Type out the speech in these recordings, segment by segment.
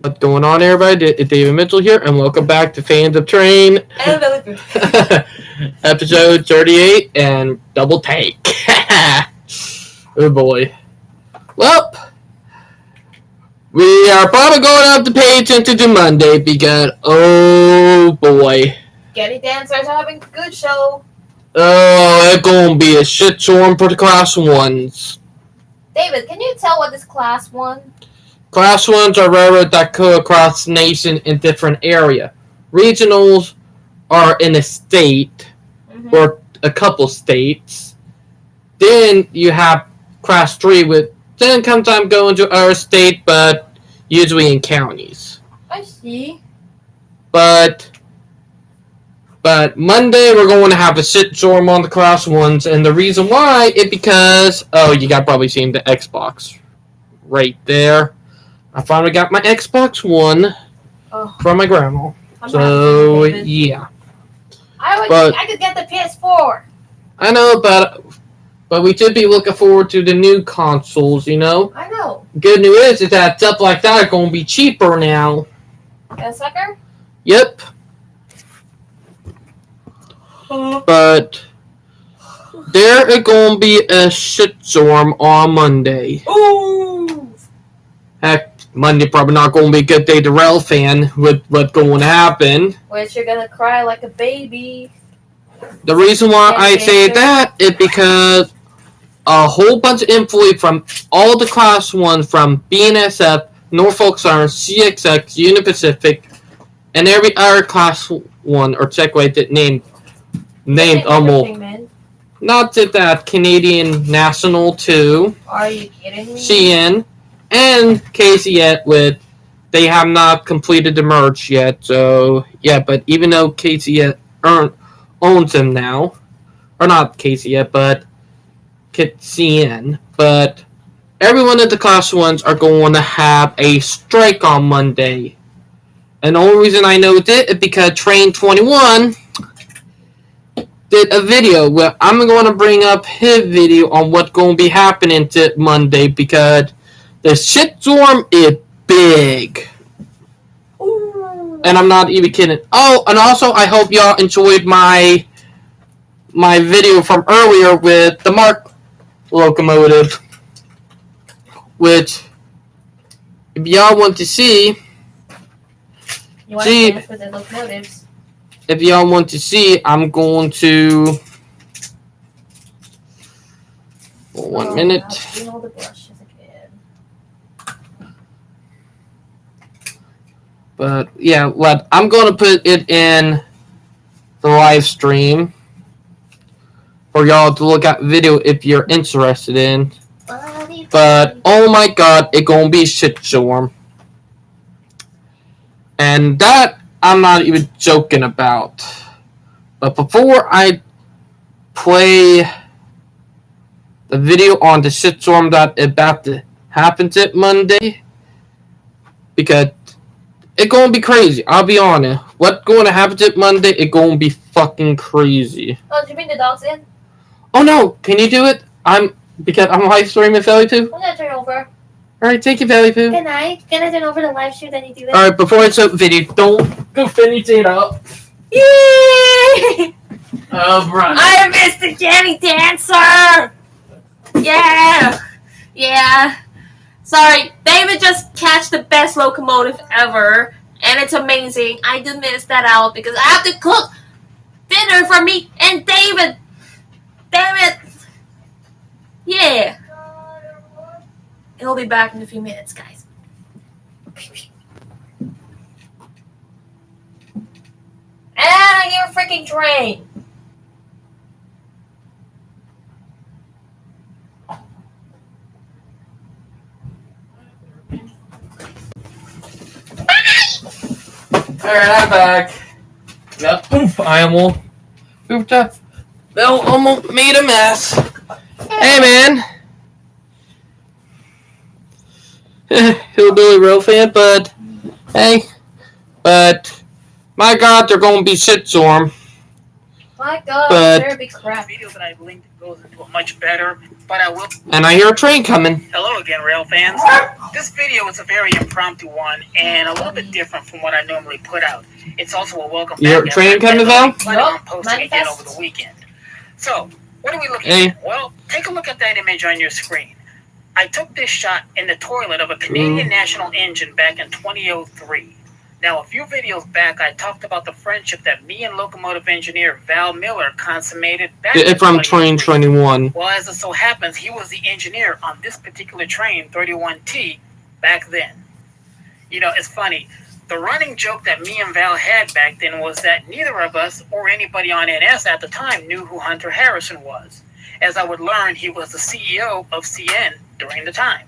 What's going on, everybody? It's David Mitchell here, and welcome back to Fans of Train. And Billy Episode 38 and double take. Oh boy. Well, we are probably going to have to pay attention to Monday because, oh boy. Getty Dancers are having a good show. Oh, it's going to be a shitstorm for the Class 1s. David, can you tell what is Class 1? Class 1s are railroads that go across the nation in different areas. Regionals are in a state or a couple states. Then you have Class 3, with then sometimes going to our state, but usually in counties. I see. But Monday we're going to have a shitstorm on the Class 1s, and the reason why is because, oh, you got probably seen the Xbox right there. I finally got my Xbox One from my grandma. So, yeah. I could get the PS4. I know, but we should be looking forward to the new consoles, you know? I know. Good news is that stuff like that are going to be cheaper now. A sucker? Yep. But there is going to be a shitstorm on Monday. Ooh! Heck, Monday probably not going to be a good day to rail fan with what's going to happen. Which you're going to cry like a baby. The reason why I say that is because a whole bunch of employees from all the Class 1s, from BNSF, Norfolk Southern, CSX, Union Pacific, and every other Class 1 or Segway that named almost. Not that Canadian National 2. Are you kidding me? CN, and KCS they have not completed the merge yet, so yeah, but even though KCS owns them now, or not KCS, but CN, but everyone at the Class 1s are going to have a strike on Monday. And the only reason I know that is because Train 21 did a video where I'm going to bring up his video on what's going to be happening to Monday, because the shitstorm is big. Ooh. And I'm not even kidding. Oh, and also I hope y'all enjoyed my video from earlier with the MARC locomotive, which if y'all want to see, For the locomotives. If y'all want to see, I'm going to... One minute. All the brushes again. But, yeah, I'm going to put it in the live stream for y'all to look at video if you're interested in. But, oh my god, it's going to be a shitstorm. And that I'm not even joking about. But before I play the video on the shitstorm that is about to happen to Monday, because it's going to be crazy, I'll be honest. What's going to happen to Monday is going to be fucking crazy. Oh, did you bring the dogs in? Oh no, can you do it? Because I'm live streaming Valley Poo. I'm going to turn over. Alright, take it, Valley Poo. Can I turn over the live stream, then you do that? Alright, before I start the video, don't go finish it up. Yay! Oh, bro. I missed the Getty Dancer! Yeah! Yeah. Sorry, David just catch the best locomotive ever, and it's amazing. I did miss that out because I have to cook dinner for me and David. Damn it. Yeah. He'll be back in a few minutes, guys. And your freaking train. Alright, I'm back. Yep. Oof, I almost pooped up. Almost made a mess. Hey, man. Hillbilly Rail fan, but hey, but my god, they're gonna be shitstorm. My God, But- better be crap. The video that I've linked goes into it much better, but I will. And I hear a train coming. Hello again, rail fans. This video is a very impromptu one and a little bit different from what I normally put out. It's also a welcome You hear a back. train coming, Val? Planning on Nope, posting again manifest. over the weekend. So, what are we looking Hey. at? Well, take a look at that image on your screen. I took this shot in the toilet of a Canadian National engine back in 2003. Now, a few videos back, I talked about the friendship that me and locomotive engineer Val Miller consummated back in From Train 2003. 21. Well, as it so happens, he was the engineer on this particular train, 31T, back then. You know, it's funny. The running joke that me and Val had back then was that neither of us or anybody on NS at the time knew who Hunter Harrison was. As I would learn, he was the CEO of CN during the time.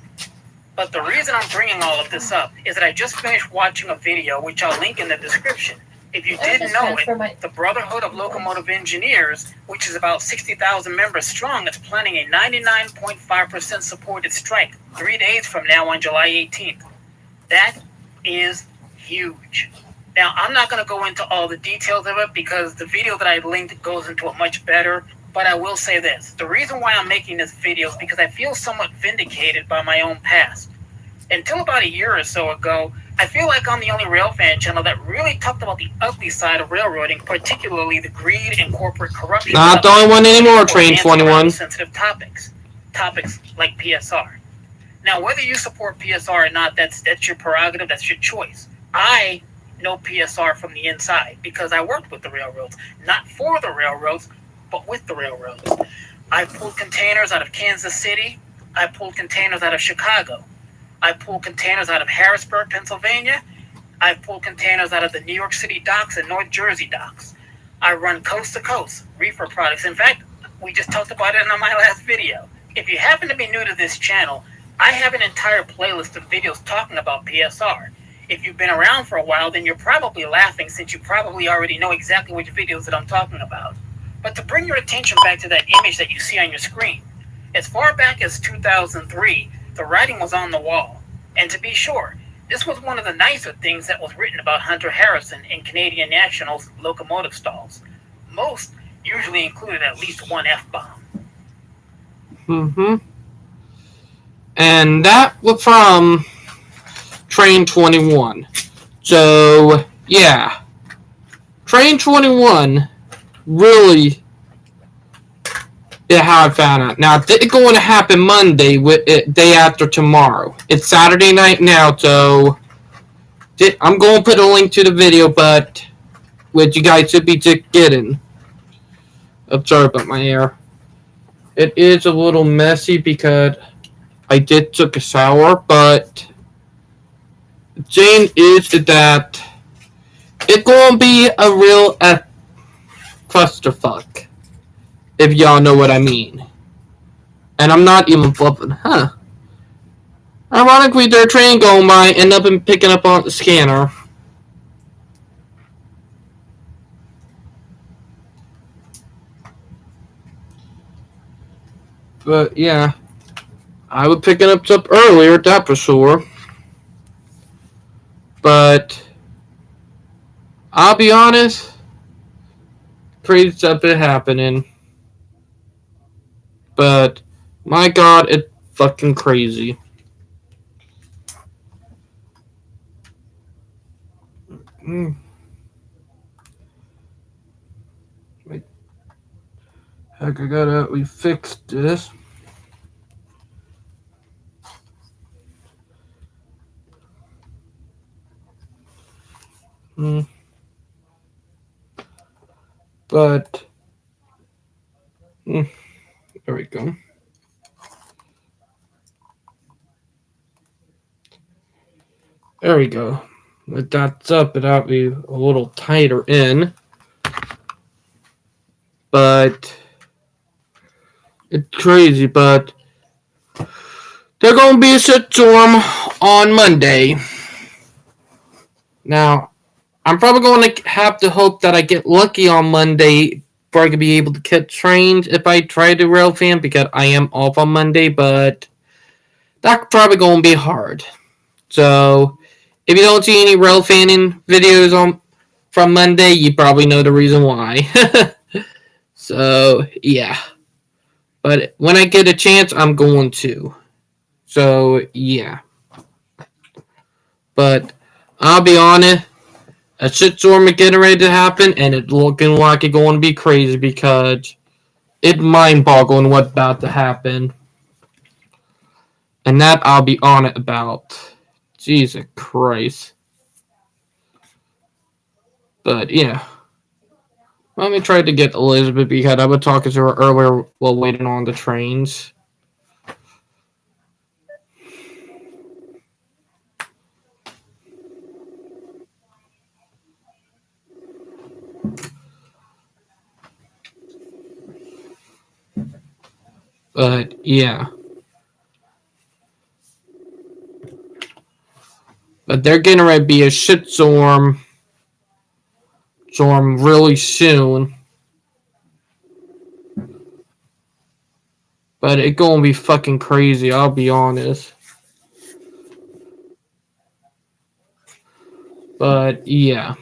But the reason I'm bringing all of this up is that I just finished watching a video, which I'll link in the description. If you didn't know it, the Brotherhood of Locomotive Engineers, which is about 60,000 members strong, is planning a 99.5% supported strike 3 days from now on July 18th. That is huge. Now, I'm not going to go into all the details of it because the video that I linked goes into it much better, but I will say this. The reason why I'm making this video is because I feel somewhat vindicated by my own past. Until about a year or so ago, I feel like I'm the only railfan channel that really talked about the ugly side of railroading, particularly the greed and corporate corruption. Not the only one anymore, Train 21. Sensitive topics like PSR. Now, whether you support PSR or not, that's your prerogative, that's your choice. I know PSR from the inside because I worked with the railroads, not for the railroads, but with the railroads. I pulled containers out of Kansas City. I pulled containers out of Chicago. I pulled containers out of Harrisburg, Pennsylvania. I pulled containers out of the New York City docks and North Jersey docks. I run coast to coast reefer products. In fact, we just talked about it in my last video. If you happen to be new to this channel, I have an entire playlist of videos talking about PSR. If you've been around for a while, then you're probably laughing since you probably already know exactly which videos that I'm talking about. But to bring your attention back to that image that you see on your screen, as far back as 2003, the writing was on the wall. And to be sure, this was one of the nicer things that was written about Hunter Harrison in Canadian National's locomotive stalls. Most usually included at least one F-bomb. Mm-hmm. And that was from Train 21. So, yeah. Train 21 really is how I found out. Now, it's going to happen Monday, day after tomorrow. It's Saturday night now, so I'm going to put a link to the video, but which you guys should be just getting. I'm sorry about my hair. It is a little messy because I did took a shower, but the thing is that it's going to be a real clusterfuck, if y'all know what I mean. And I'm not even flipping, huh? Ironically, their train going by end up picking up on the scanner. But yeah, I was picking up stuff earlier, that for sure. But I'll be honest, crazy stuff is happening. But my God, it's fucking crazy. Wait. Heck, we fixed this. But there we go. There we go. With that's up, it'll be a little tighter in. But it's crazy, but there's going to be a storm on Monday. Now, I'm probably going to have to hope that I get lucky on Monday for I can be able to catch trains if I try to rail fan because I am off on Monday, but that's probably going to be hard. So, if you don't see any rail fanning videos from Monday, you probably know the reason why. So, yeah. But when I get a chance, I'm going to. So, yeah. But I'll be honest, a shitstorm is getting ready to happen, and it's looking like it's going to be crazy because it's mind-boggling what's about to happen. And that I'll be on it about. Jesus Christ. But, yeah. Let me try to get Elizabeth because I was talking to her earlier while waiting on the trains. But, yeah. But they're getting ready to be a shitstorm really soon. But it's gonna be fucking crazy, I'll be honest. But, yeah.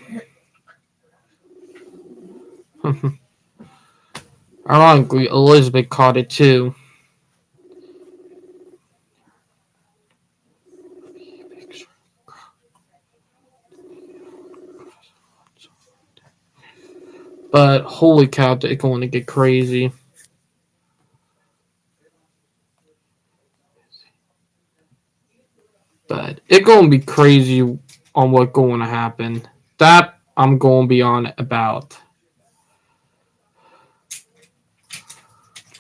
Ironically, Elizabeth caught it too. But, holy cow, it's going to get crazy. But it's going to be crazy on what's going to happen. That I'm going to be on about.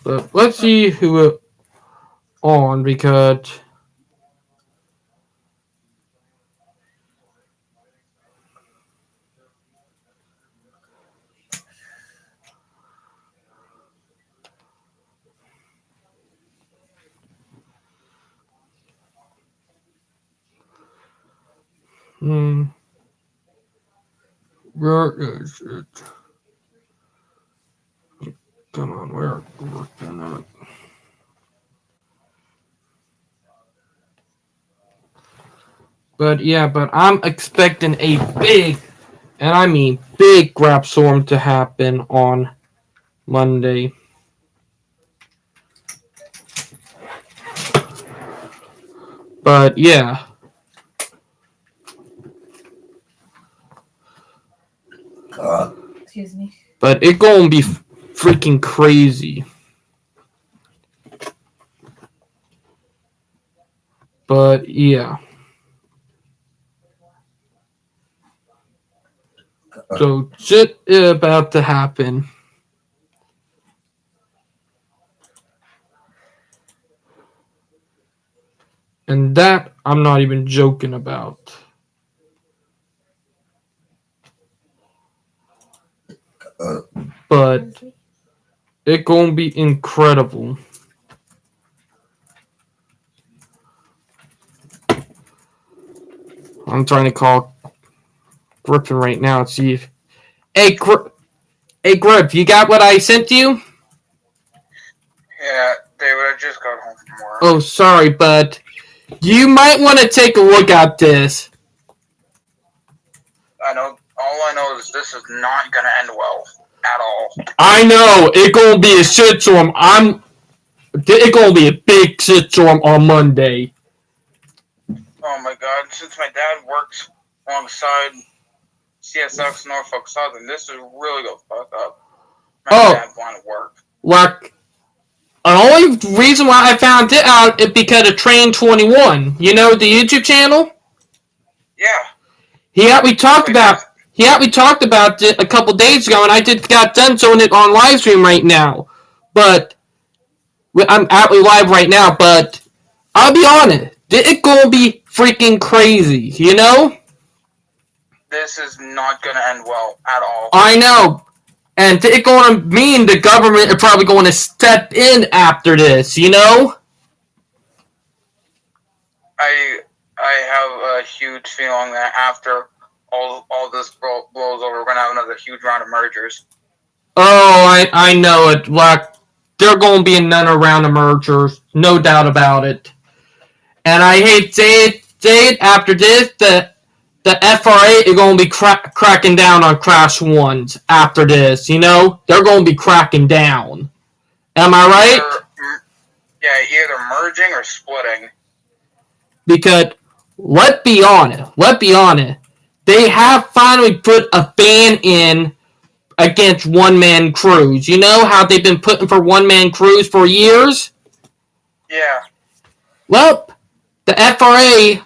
But let's see who on because where is it? Come on, where working on it? But yeah, but I'm expecting a big, and I mean big grab storm to happen on Monday. But yeah. Excuse me. But it's gonna be freaking crazy. But yeah. So shit is about to happen. And that I'm not even joking about. But it's gonna be incredible. I'm trying to call Griffin right now and see if. Hey, Griff, you got what I sent you? Yeah, David, I just got home from work. Oh, sorry, but you might want to take a look at this. All I know is this is not gonna end well at all. I know it's gonna be a shitstorm. It's gonna be a big shitstorm on Monday. Oh my god! Since my dad works alongside CSX Norfolk Southern, this is really gonna fuck up my dad's line of work. Like, the only reason why I found it out is because of Train 21. You know the YouTube channel? Yeah. We talked about it a couple days ago, and I just got done showing it on live stream right now. But I'm actually live right now. But I'll be honest, it's gonna be freaking crazy. You know? This is not gonna end well at all. I know. And it's going to mean the government is probably going to step in after this, you know? I have a huge feeling that after all this blows over, we're gonna have another huge round of mergers. Oh, I know it. Like, there going to be another round of mergers, no doubt about it. And I hate to say it after this, the the FRA is going to be cracking down on Class 1s after this, you know? They're going to be cracking down. Am I right? Yeah, either merging or splitting. Because, let's be honest, they have finally put a ban in against one-man crews. You know how they've been putting for one-man crews for years? Yeah. Well, the FRA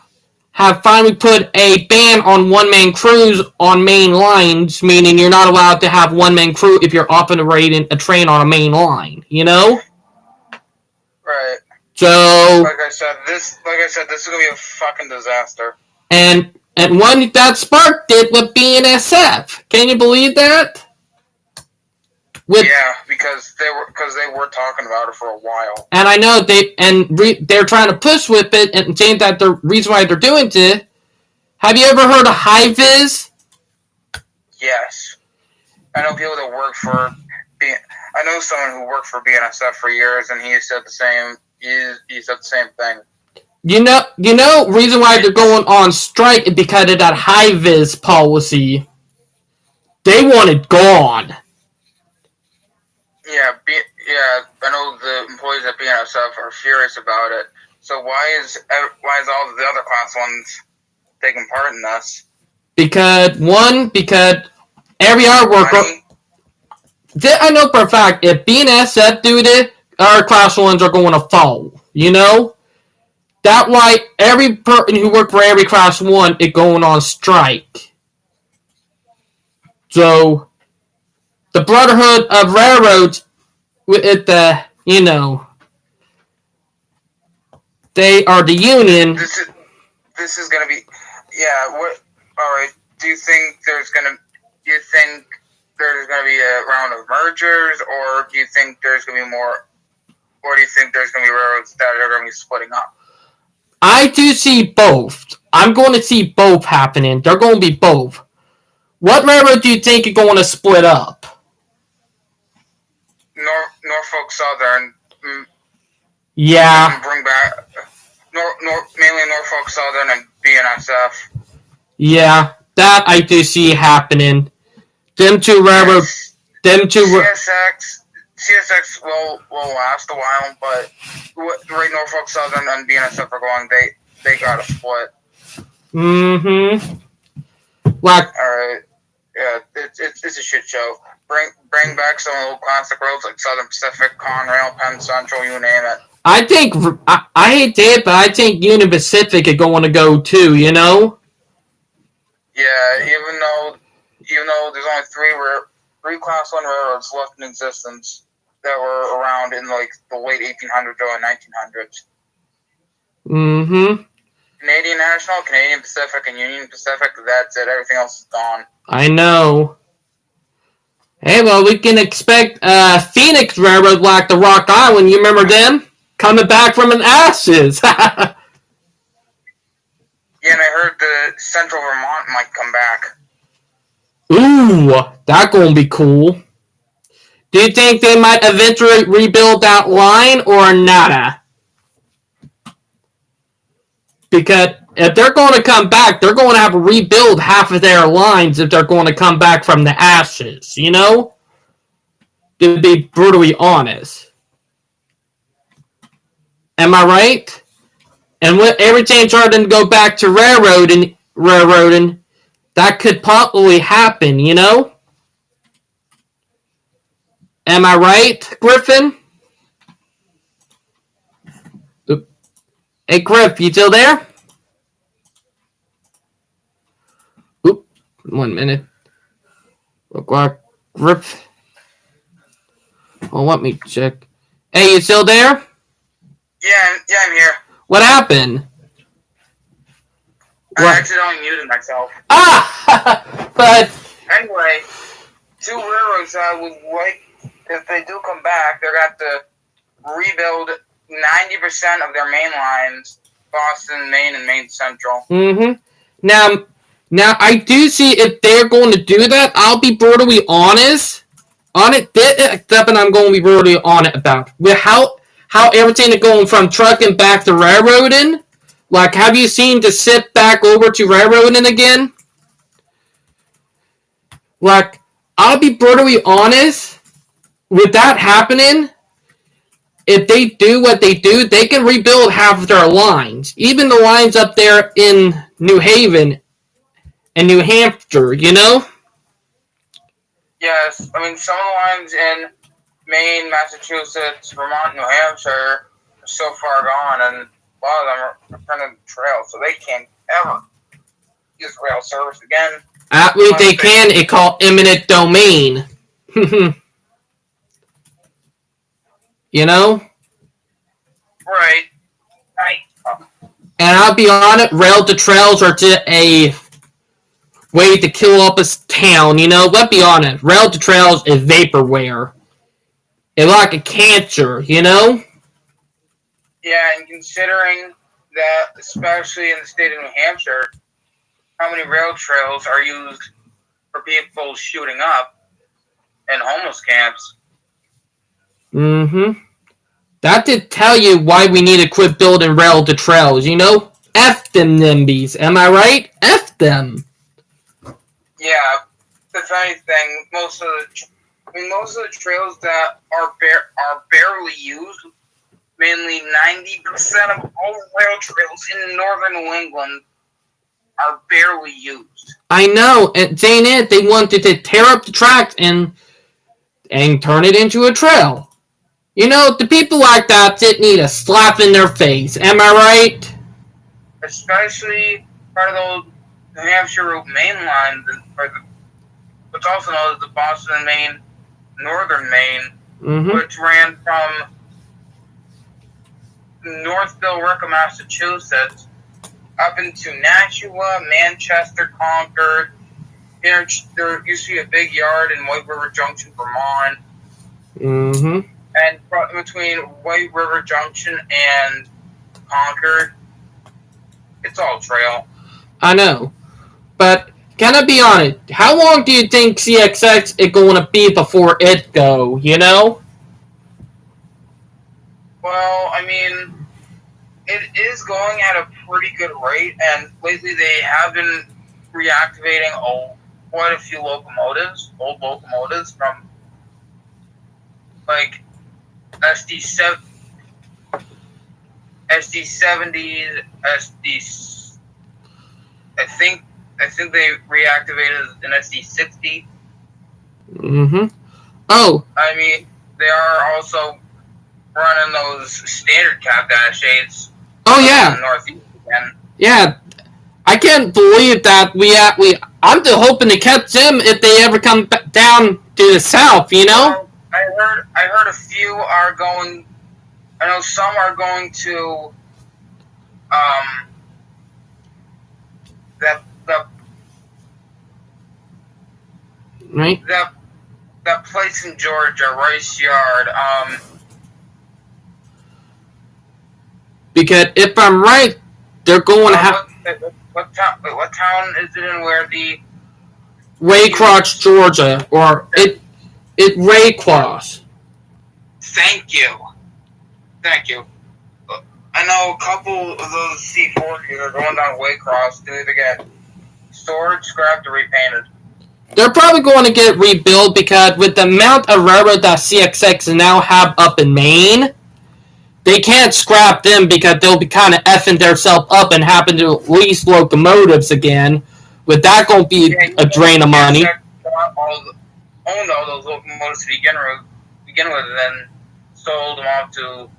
have finally put a ban on one-man crews on main lines, meaning you're not allowed to have one-man crew if you're operating a train on a main line, you know? Right. So... Like I said, this is gonna be a fucking disaster. And one that sparked it with BNSF. Can you believe that? Yeah, because they were talking about it for a while. And I know they're trying to push with it and saying that the reason why they're doing it. Have you ever heard of Hi-Vis? Yes, I know people that work for. I know someone who worked for BNSF for years, and he said the same. He said the same thing. You know, reason why they're going on strike is because of that Hi-Vis policy. They want it gone. Yeah, I know the employees at BNSF are furious about it. So why is all the other Class 1s taking part in this? Because every other worker... I know for a fact, if BNSF do it, our Class 1s are going to fall, you know? That's why every person who works for every Class 1 is going on strike. So... the Brotherhood of Railroads, with the, you know, they are the union. This is gonna be, yeah. What? All right. Do you think there's gonna be a round of mergers, or do you think there's gonna be more, or do you think there's gonna be railroads that are gonna be splitting up? I do see both. I'm going to see both happening. They're going to be both. What railroad do you think are going to split up? Norfolk Southern. Yeah. Bring back mainly Norfolk Southern and BNSF. Yeah, that I do see happening. Them two railroads. CSX will last a while, but right Norfolk Southern and BNSF are going. They got to split. Mm-hmm. Like. All right. Yeah, it's a shit show. Bring back some old classic roads like Southern Pacific, Conrail, Penn Central, you name it. I think I hate it, but I think Union Pacific is going to go too. You know. Yeah, even though there's only three Class 1 railroads left in existence that were around in like the late 1800s or 1900s. Mm-hmm. Canadian National, Canadian Pacific, and Union Pacific. That's it. Everything else is gone. I know. Hey, well, we can expect Phoenix Railroad like the Rock Island. You remember them? Coming back from an ashes. Yeah, and I heard the Central Vermont might come back. Ooh, that's gonna be cool. Do you think they might eventually rebuild that line or nada? Because if they're going to come back, they're going to have to rebuild half of their lines if they're going to come back from the ashes, you know? To be brutally honest. Am I right? And with everything starting to go back to railroading, that could probably happen, you know? Am I right, Griffin? Hey, Griff, you still there? Oop, 1 minute. Look like Griff. Oh, let me check. Hey, you still there? Yeah, I'm here. What happened? I accidentally muted myself. Ah! But... Anyway, two railroads would like, if they do come back, they're going to have to rebuild 90% of their main lines, Boston, Maine, and Maine Central. Mm-hmm. Now, I do see if they're going to do that, I'll be brutally honest on it. Something I'm going to be brutally honest about. With how everything is going from trucking back to railroading, Like, have you seen the sit back over to railroading again? Like, I'll be brutally honest, with that happening, if they do what they do, they can rebuild half of their lines. Even the lines up there in New Haven and New Hampshire, you know? Yes, I mean, some of the lines in Maine, Massachusetts, Vermont, New Hampshire are so far gone, and a lot of them are kind of trail, so they can't ever use rail service again. At least they can, it's called eminent domain. You know? Right. And I'll be honest, rail to trails are just a way to kill up a town, you know? Let's be honest, rail to trails is vaporware. It's like a cancer, you know? Yeah, and considering that, especially in the state of New Hampshire, how many rail trails are used for people shooting up in homeless camps? Mm-hmm. That did tell you why we need to quit building rail to trails, you know? F them NIMBYs, am I right? F them. Yeah, if anything, most of the trails that are barely used, mainly 90% of all rail trails in northern New England are barely used. I know, and saying it, they wanted to tear up the tracks and turn it into a trail. You know, the people like that didn't need a slap in their face, am I right? Especially part of those New Hampshire Route Main line, what's also known as the Boston, Maine, Northern Maine, which ran from North Billerica, Massachusetts, up into Nashua, Manchester, Concord. There used to be a big yard in White River Junction, Vermont. And between White River Junction and Concord, it's all trail. I know. But, can I be honest, how long do you think CSX is going to be before it go, you know? Well, I mean, it is going at a pretty good rate, and lately they have been reactivating quite a few old locomotives from, like, SD70s, I think they reactivated an SD60. Oh. I mean, they are also running those standard cab dash 8s. Oh, yeah. In the Northeast again. Yeah. I can't believe that I'm still hoping to catch them if they ever come down to the south, you know? Well, I heard a few are going, I know some are going to, right? That place in Georgia, Rice Yard, because if I'm right, they're going to have... What town is it in where the... Waycross, Georgia, or it Waycross. Thank you. I know a couple of those C40s are going down Waycross to either get stored, scrapped, or repainted. They're probably going to get rebuilt because with the amount of railroad that CSX now have up in Maine, they can't scrap them because they'll be kind of effing themselves up and happen to lease locomotives again. With that going to be a drain of money. Owned all those locomotives to begin with, and then sold them off to...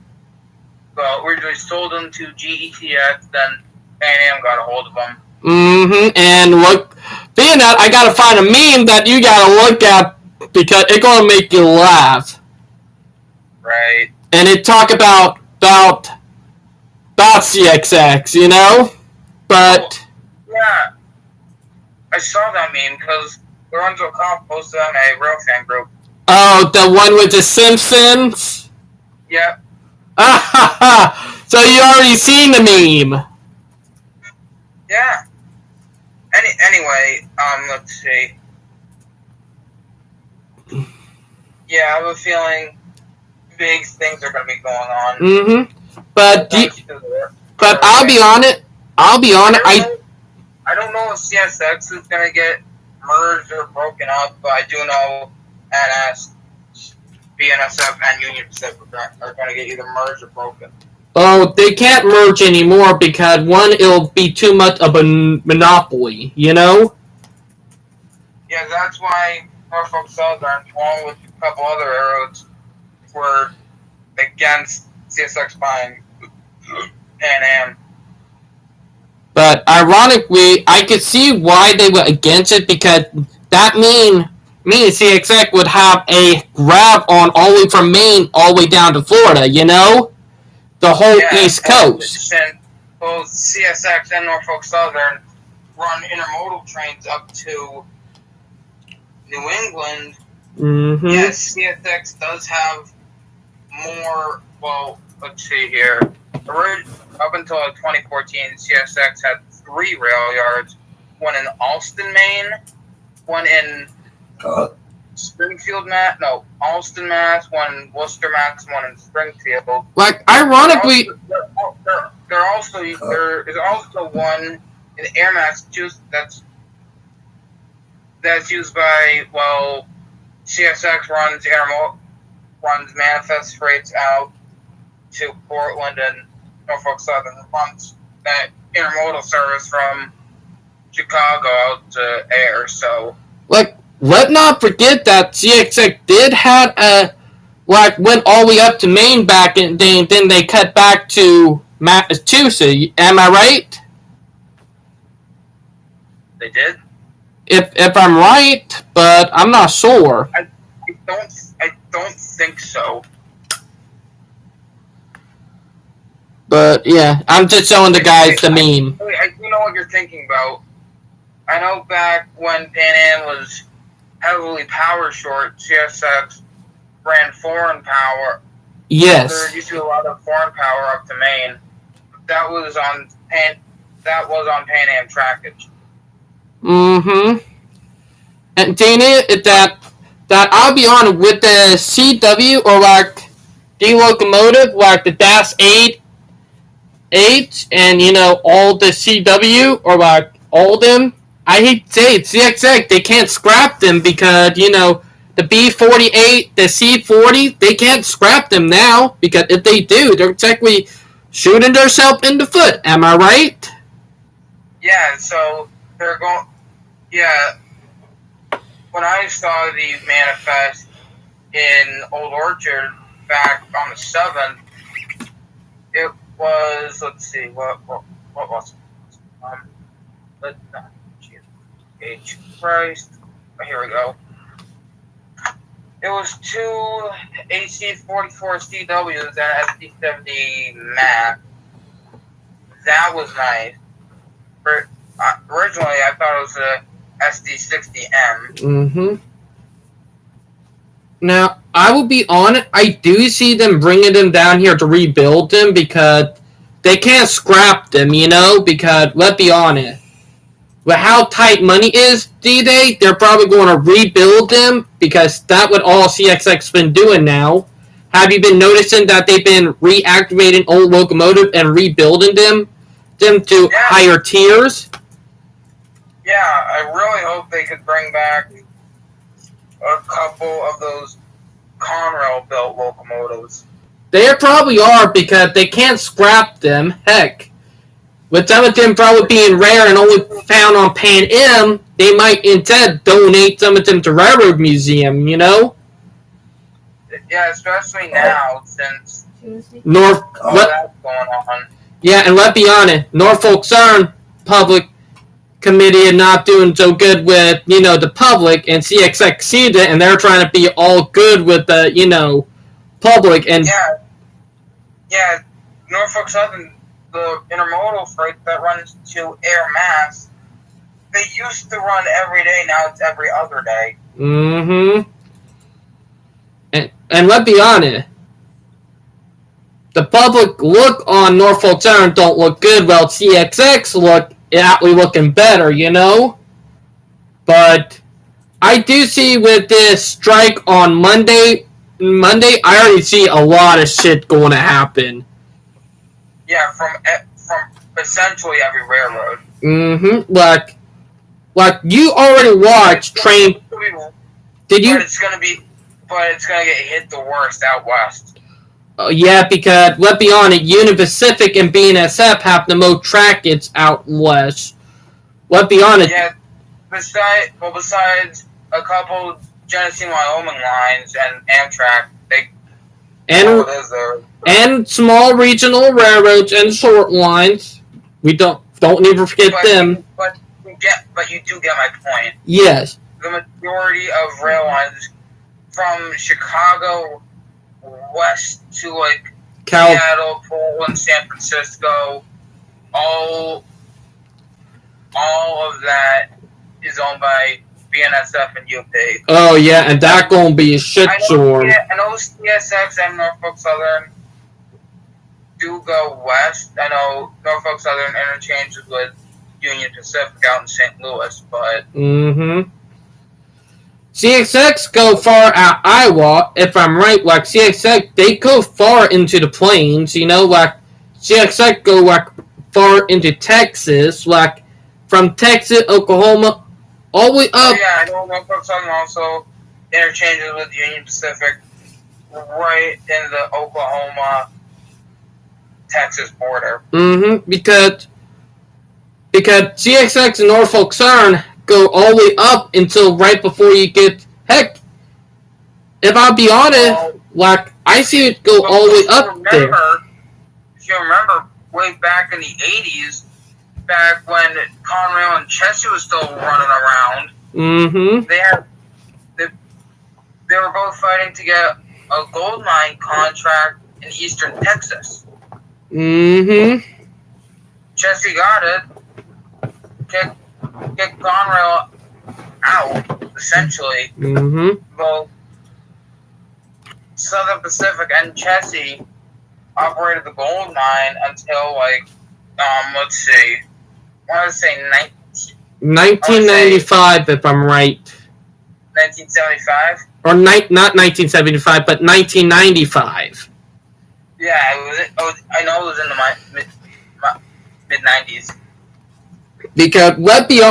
Well, originally sold them to GETX, then Pan Am got a hold of them. And look, being that, I gotta find a meme that you gotta look at because it's gonna make you laugh. Right. And it talk about CSX, you know? But... Yeah. I saw that meme because Lorenzo Comp posted on a Railfan group. Oh, the one with the Simpsons? Yep. So you already seen the meme? Yeah. Anyway, let's see. Yeah, I have a feeling big things are going to be going on. But I'll be honest, I'll be honest. I don't know if CSX is going to get merged or broken up, but I do know NS, BNSF, and Union Pacific are going to get either merged or broken. Oh, they can't merge anymore because one, it'll be too much of a monopoly, you know? Yeah, that's why Norfolk Southern, along with a couple other railroads, were against CSX buying Pan Am. But ironically, I could see why they were against it because that means CSX would have a grab on all the way from Maine all the way down to Florida, you know? The whole East Coast. And both CSX and Norfolk Southern run intermodal trains up to New England. Mm-hmm. Yes, CSX does have more, well, let's see here. Up until 2014, CSX had 3 rail yards, one in Alston, Maine, one in Alston, Mass, one in Worcester, Mass, one in Springfield. Like, ironically... There is also one in Air, Massachusetts that's used by, well, CSX runs manifest freights out to Portland, and Norfolk Southern runs that intermodal service from Chicago out to Air. So, like, let not forget that CSX did have went all the way up to Maine back, and then they cut back to Massachusetts. Am I right? they did. If I'm right, but I'm not sure. I don't think so. But yeah, I'm just showing the guys the meme. I do know what you're thinking about. I know back when Pan Am was heavily power short, CSX ran foreign power. Yes. There used to be a lot of foreign power up to Maine. That was on Pan Am trackage. Mm-hmm. And Dana, that I'll be honest with the CW or like the locomotive, like the DAS 8 and all the CW or like all them. I hate to say it, CSX, they can't scrap them because the B48, the C40, they can't scrap them now because if they do, they're technically shooting themselves in the foot. Am I right? Yeah, so they're going. Yeah, when I saw the manifest in Old Orchard back on the 7th, it was, let's see, what was it? H. Christ. Oh, here we go. It was 2 AC-44 CWs and an SD-70 Mac. That was nice. Originally, I thought it was a SD-60M. Mm-hmm. Now, I will be honest, I do see them bringing them down here to rebuild them because they can't scrap them, because, let's be honest, with how tight money is D-Day, they're probably going to rebuild them because that's what all CSX been doing now. Have you been noticing that they've been reactivating old locomotive and rebuilding them to higher tiers? Yeah, I really hope they could bring back a couple of those Conrail-built locomotives. They probably are because they can't scrap them. Heck, with some of them probably being rare and only found on Pan Am, they might instead donate some of them to Railroad Museum, Yeah, especially now since that's going on. Yeah, and let's be honest, Norfolk Southern Public Committee is not doing so good with, the public, and CSX sees it, and they're trying to be all good with the, public, and... Yeah, Norfolk Southern, the intermodal freight that runs to Air Mass, they used to run every day, now it's every other day. Mm-hmm. And let's be honest, the public look on Norfolk Southern don't look good, while CSX look actually looking better, But I do see with this strike on Monday, I already see a lot of shit going to happen. Yeah, from essentially every railroad. Mm-hmm. Like you already watched Train. Did you? But it's gonna get hit the worst out west. Yeah, because let's be honest, Union Pacific and BNSF have the most trackage out west. Let's be honest. Yeah. Besides a couple Genesee, Wyoming lines and Amtrak, and small regional railroads and short lines. We don't even forget them. But you do get my point. Yes. The majority of rail lines from Chicago west to like Seattle, Portland, San Francisco, all of that is owned by BNSF and UP. Oh yeah, and that gonna be a shit show. I know CSX and Norfolk Southern do go west. I know Norfolk Southern interchanges with Union Pacific out in St. Louis, but CSX go far out Iowa, if I'm right. Like CSX, they go far into the plains. You know, like CSX go like far into Texas, like from Texas, Oklahoma, all the way up. Oh, yeah, I know Norfolk Southern also interchanges with Union Pacific right in the Oklahoma-Texas border. Because CSX and Norfolk Southern go all the way up until right before you get. Heck, if I'll be honest, like I see it go all the way up there. If you remember, way back in the 80s, back when Conrail and Chessie was still running around, they were both fighting to get a gold mine contract in eastern Texas. Chessie got it, kicked Conrail out, essentially. Both Southern Pacific and Chessie operated the gold mine until, like, let's see, I want to say 1995, if I'm right. 1975? Or not 1975, but 1995. Yeah, I know it was in the mid-90s. Because let's be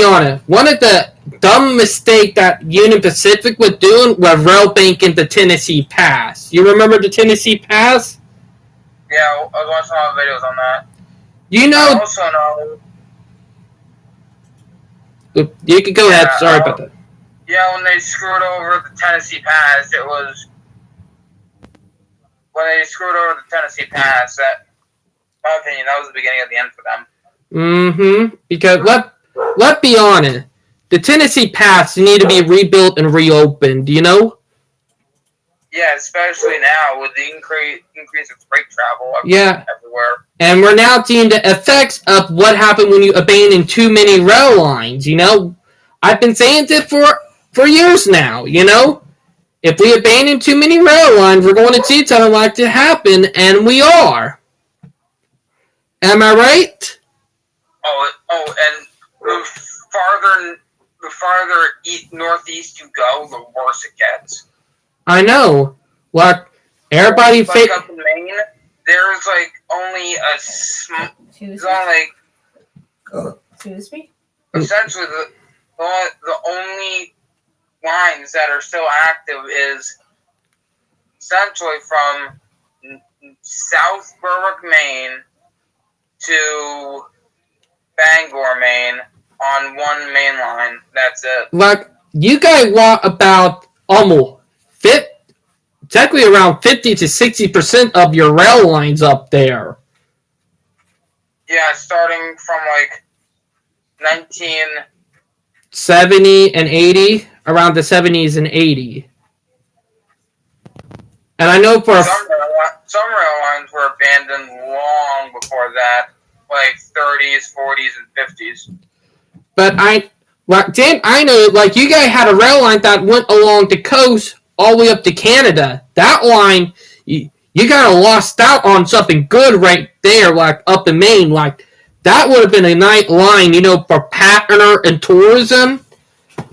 honest, one of the dumb mistakes that Union Pacific was doing was rail banking the Tennessee Pass. You remember the Tennessee Pass? Yeah, I was watching a lot of videos on that. You know. I also know. You can go ahead. Sorry about that. Yeah, when they screwed over the Tennessee Pass, that, in my opinion, that was the beginning of the end for them. Because let's be honest, the Tennessee Pass need to be rebuilt and reopened. You know. Yeah, especially now with the increase of freight travel everywhere. And we're now seeing the effects of what happened when you abandon too many rail lines. You know, I've been saying this for years now. You know, if we abandon too many rail lines, we're going to see something like that happen, and we are. Am I right? And the farther northeast you go, the worse it gets. I know. Like, everybody... up in Maine, there's, like, only Excuse me? Essentially, the only lines that are still active is essentially from South Berwick, Maine to Bangor, Maine on one main line. That's it. Like, you guys walk about almost technically around 50 to 60% of your rail lines up there. Yeah, starting from like 1970 and 80, around the 70s and 80. And I know for some rail lines were abandoned long before that, like 30s, 40s, and 50s. But I know, like, you guys had a rail line that went along the coast all the way up to Canada. That line, you kind of lost out on something good right there, like up in Maine. Like, that would have been a nice line, you know, for partner and tourism,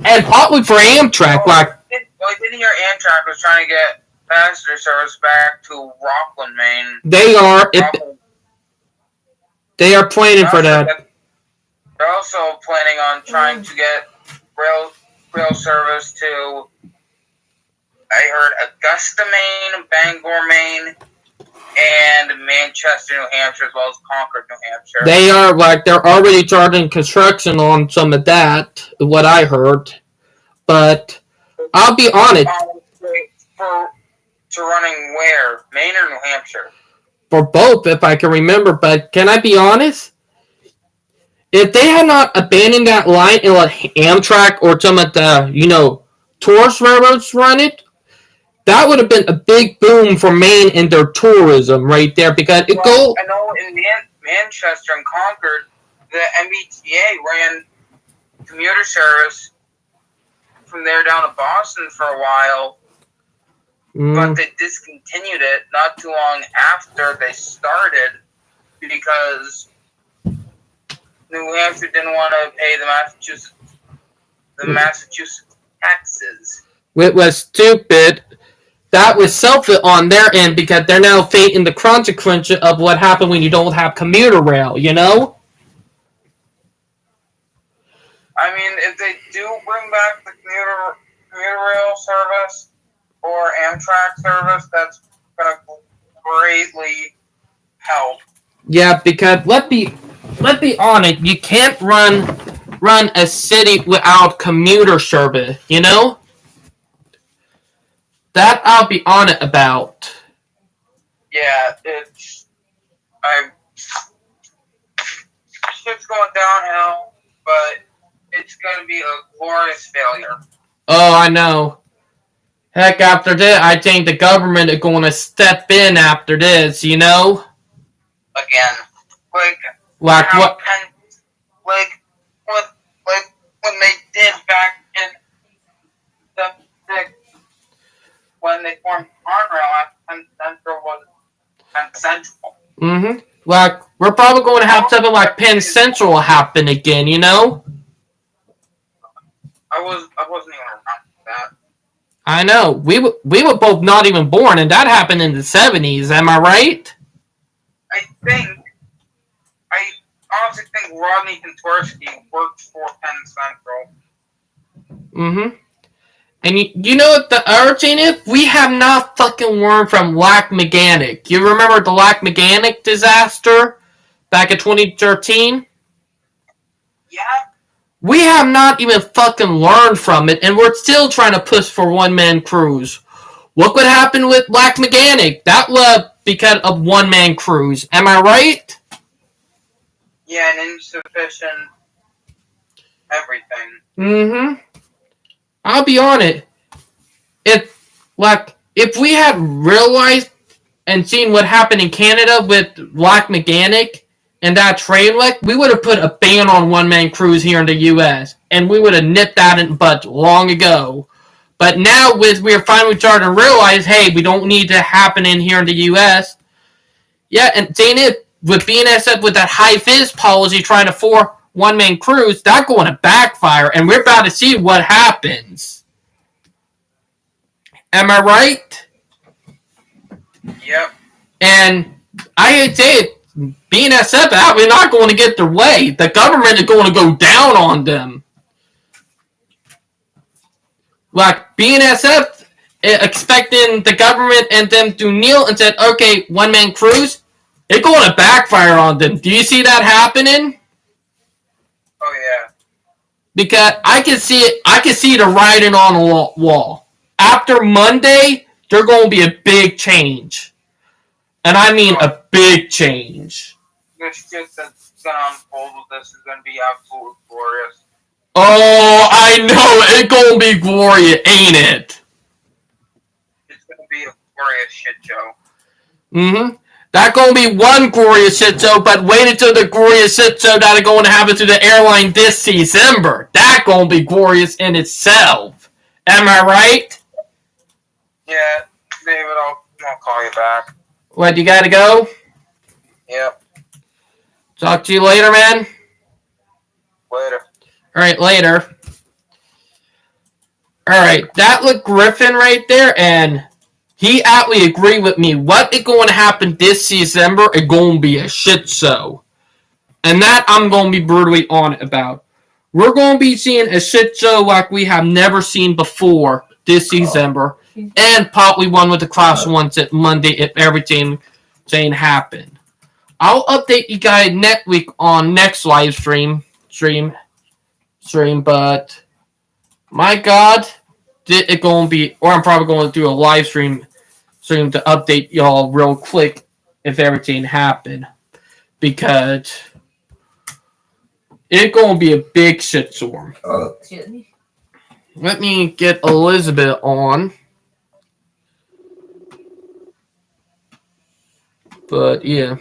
and probably for Amtrak. Didn't your Amtrak was trying to get passenger service back to Rockland, Maine? They are. They are planning for that. They're also planning on trying to get rail service to, I heard, Augusta, Maine, Bangor, Maine, and Manchester, New Hampshire, as well as Concord, New Hampshire. They're already starting construction on some of that, what I heard. But I'll be honest. To running where? Maine or New Hampshire? For both, if I can remember. But can I be honest? If they had not abandoned that line and let Amtrak or some of the, tourist railroads run it, that would have been a big boom for Maine and their tourism right there. Because I know in Manchester and Concord, the MBTA ran commuter service from there down to Boston for a while, but they discontinued it not too long after they started because New Hampshire didn't want to pay the Massachusetts taxes. It was stupid. That was selfish on their end because they're now facing the consequences of what happened when you don't have commuter rail, I mean, if they do bring back the commuter rail service or Amtrak service, that's going to greatly help. Yeah, because let's be honest, you can't run a city without commuter service, That I'll be honest about. Yeah, shit's going downhill, but it's going to be a glorious failure. Oh, I know. Heck, after this, I think the government is going to step in after this, Again. Like what? When they did back in when they formed Conrail after Penn Central was Penn Central. Mm-hmm. Like, we're probably going to have something like Penn Central happen again, I wasn't even around for that. I know. We were both not even born, and that happened in the 70s. Am I right? I honestly think Rodney Kontorsky worked for Penn Central. Mm-hmm. And you know what the other thing is? We have not fucking learned from Lac-Mégantic. You remember the Lac-Mégantic disaster back in 2013? Yeah. We have not even fucking learned from it, and we're still trying to push for one-man crews. What would happen with Lac-Mégantic? That was because of one-man crews. Am I right? Yeah, and insufficient everything. Mm-hmm. I'll be honest. If we had realized and seen what happened in Canada with Lac-Mégantic and that train wreck, we would have put a ban on one-man crews here in the U.S. and we would have nipped that in the bud long ago. But now, we're finally starting to realize, hey, we don't need to happen in here in the U.S. Yeah, and saying it with BNSF with that high-vis policy trying to force one-man crews, that's going to backfire, and we're about to see what happens. Am I right? Yep. And I hate to say it, BNSF we're not going to get their way. The government is going to go down on them. Like, BNSF expecting the government and them to kneel and said, okay, one-man crews, it's going to backfire on them. Do you see that happening? Oh, yeah. Because I can see the writing on the wall. After Monday, there's going to be a big change. And I mean a big change. The shit that's going to unfold with this is going to be absolutely glorious. Oh, I know. It's going to be glorious, ain't it? It's going to be a glorious shit show. Mm-hmm. That's going to be one glorious shit show, but wait until the glorious shit show that are going to happen to the airline this December. That's going to be glorious in itself. Am I right? Yeah, David, I'll call you back. What, you gotta go? Yep. Talk to you later, man. Later. Alright, later. Alright, that was Griffin right there, and he actually agreed with me. What is going to happen this December is going to be a shit show. And that I'm going to be brutally honest about. We're going to be seeing a shit show like we have never seen before this December. And probably one with the Clash ones at Monday if everything saying happen. I'll update you guys next week on next live stream, but my God, it going to be, or I'm probably going to do a live stream to update y'all real quick if everything happened, because it's going to be a big shitstorm. Let me get Elizabeth on. But yeah.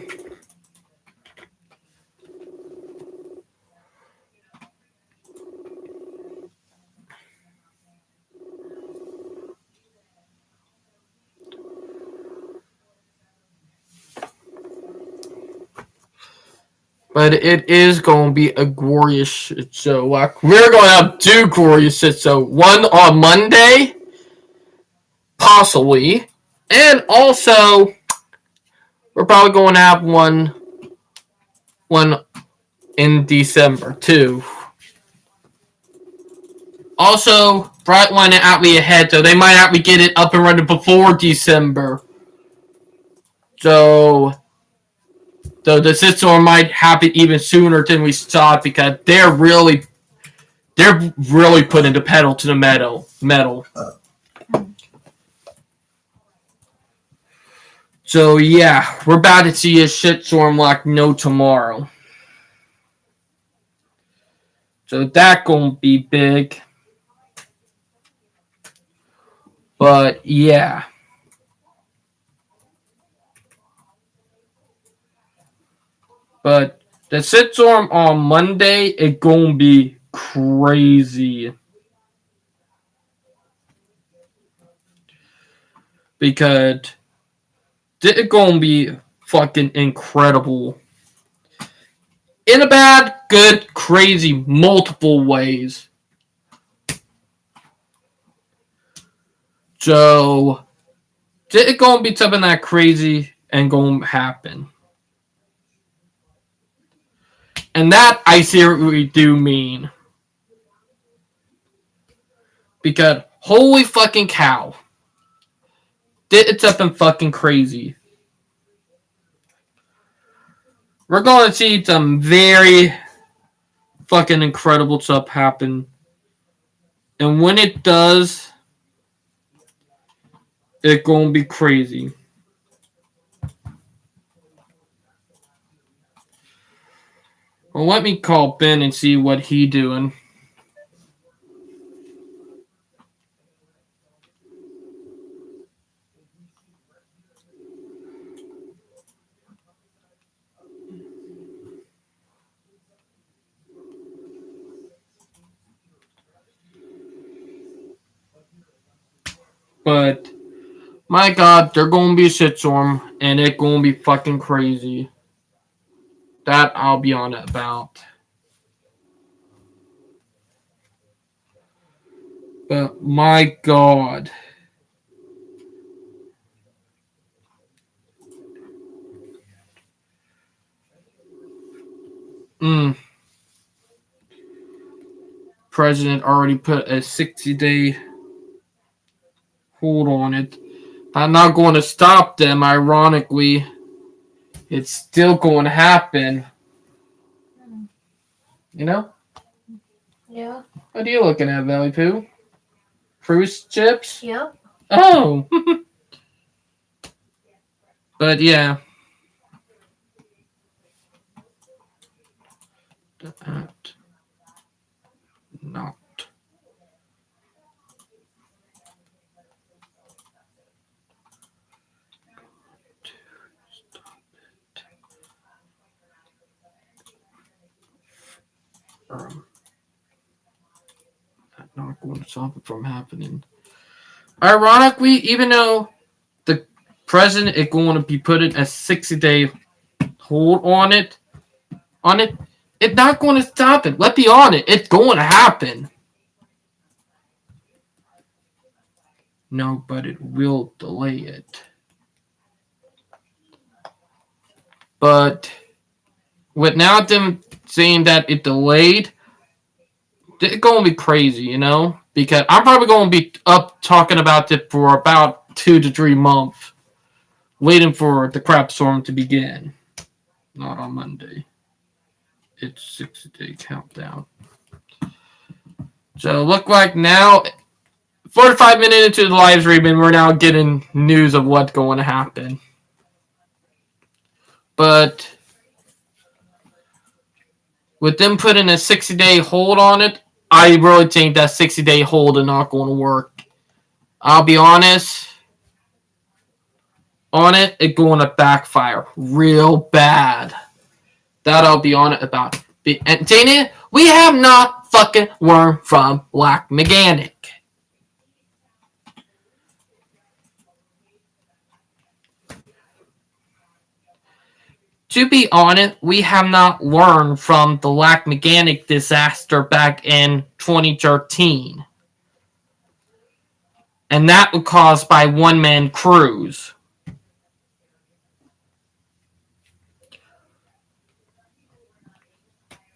But it is going to be a glorious shit show. Like, we're going to have two glorious shit shows. One on Monday, possibly. And also, we're probably going to have one in December, too. Also, Brightline and Atlee ahead, so they might actually get it up and running before December. So the shitstorm might happen even sooner than we thought, because they're really putting the pedal to the metal. So yeah, we're about to see a shitstorm like no tomorrow. So that gonna be big. But yeah. But the shitstorm on Monday, it gonna be crazy. Because it's gonna be fucking incredible. In a bad, good, crazy, multiple ways. So, it's gonna be something that crazy and gonna happen. And that I seriously do mean. Because holy fucking cow. It's something fucking crazy. We're going to see some very fucking incredible stuff happen. And when it does, it's going to be crazy. Well, let me call Ben and see what he doing. But, my God, they're going to be a shitstorm, and it's going to be fucking crazy. That I'll be on about. But, my God. President already put a 60-day hold on it. I'm not going to stop them, ironically. It's still going to happen. You know? Yeah. What are you looking at, Valley Poo? Cruise chips? Yep. Oh! But yeah. Not. Not going to stop it from happening. Ironically, even though the president is going to be putting a 60-day hold on it, it's not going to stop it. Let's be honest, it's going to happen. No, but it will delay it. But with now them saying that it delayed, it's gonna be crazy, you know? Because I'm probably gonna be up talking about it for about 2 to 3 months, waiting for the crap storm to begin. Not on Monday. It's 60-day countdown. So look like now, 45 minutes into the live stream, and we're now getting news of what's going to happen. But with them putting a 60-day hold on it, I really think that 60-day hold is not going to work. I'll be honest. On it, it's going to backfire real bad. That I'll be on it about. And Dana, we have not fucking learned from Black Mechanic. To be honest, we have not learned from the Black Mechanic disaster back in 2013. And that was caused by one-man crews.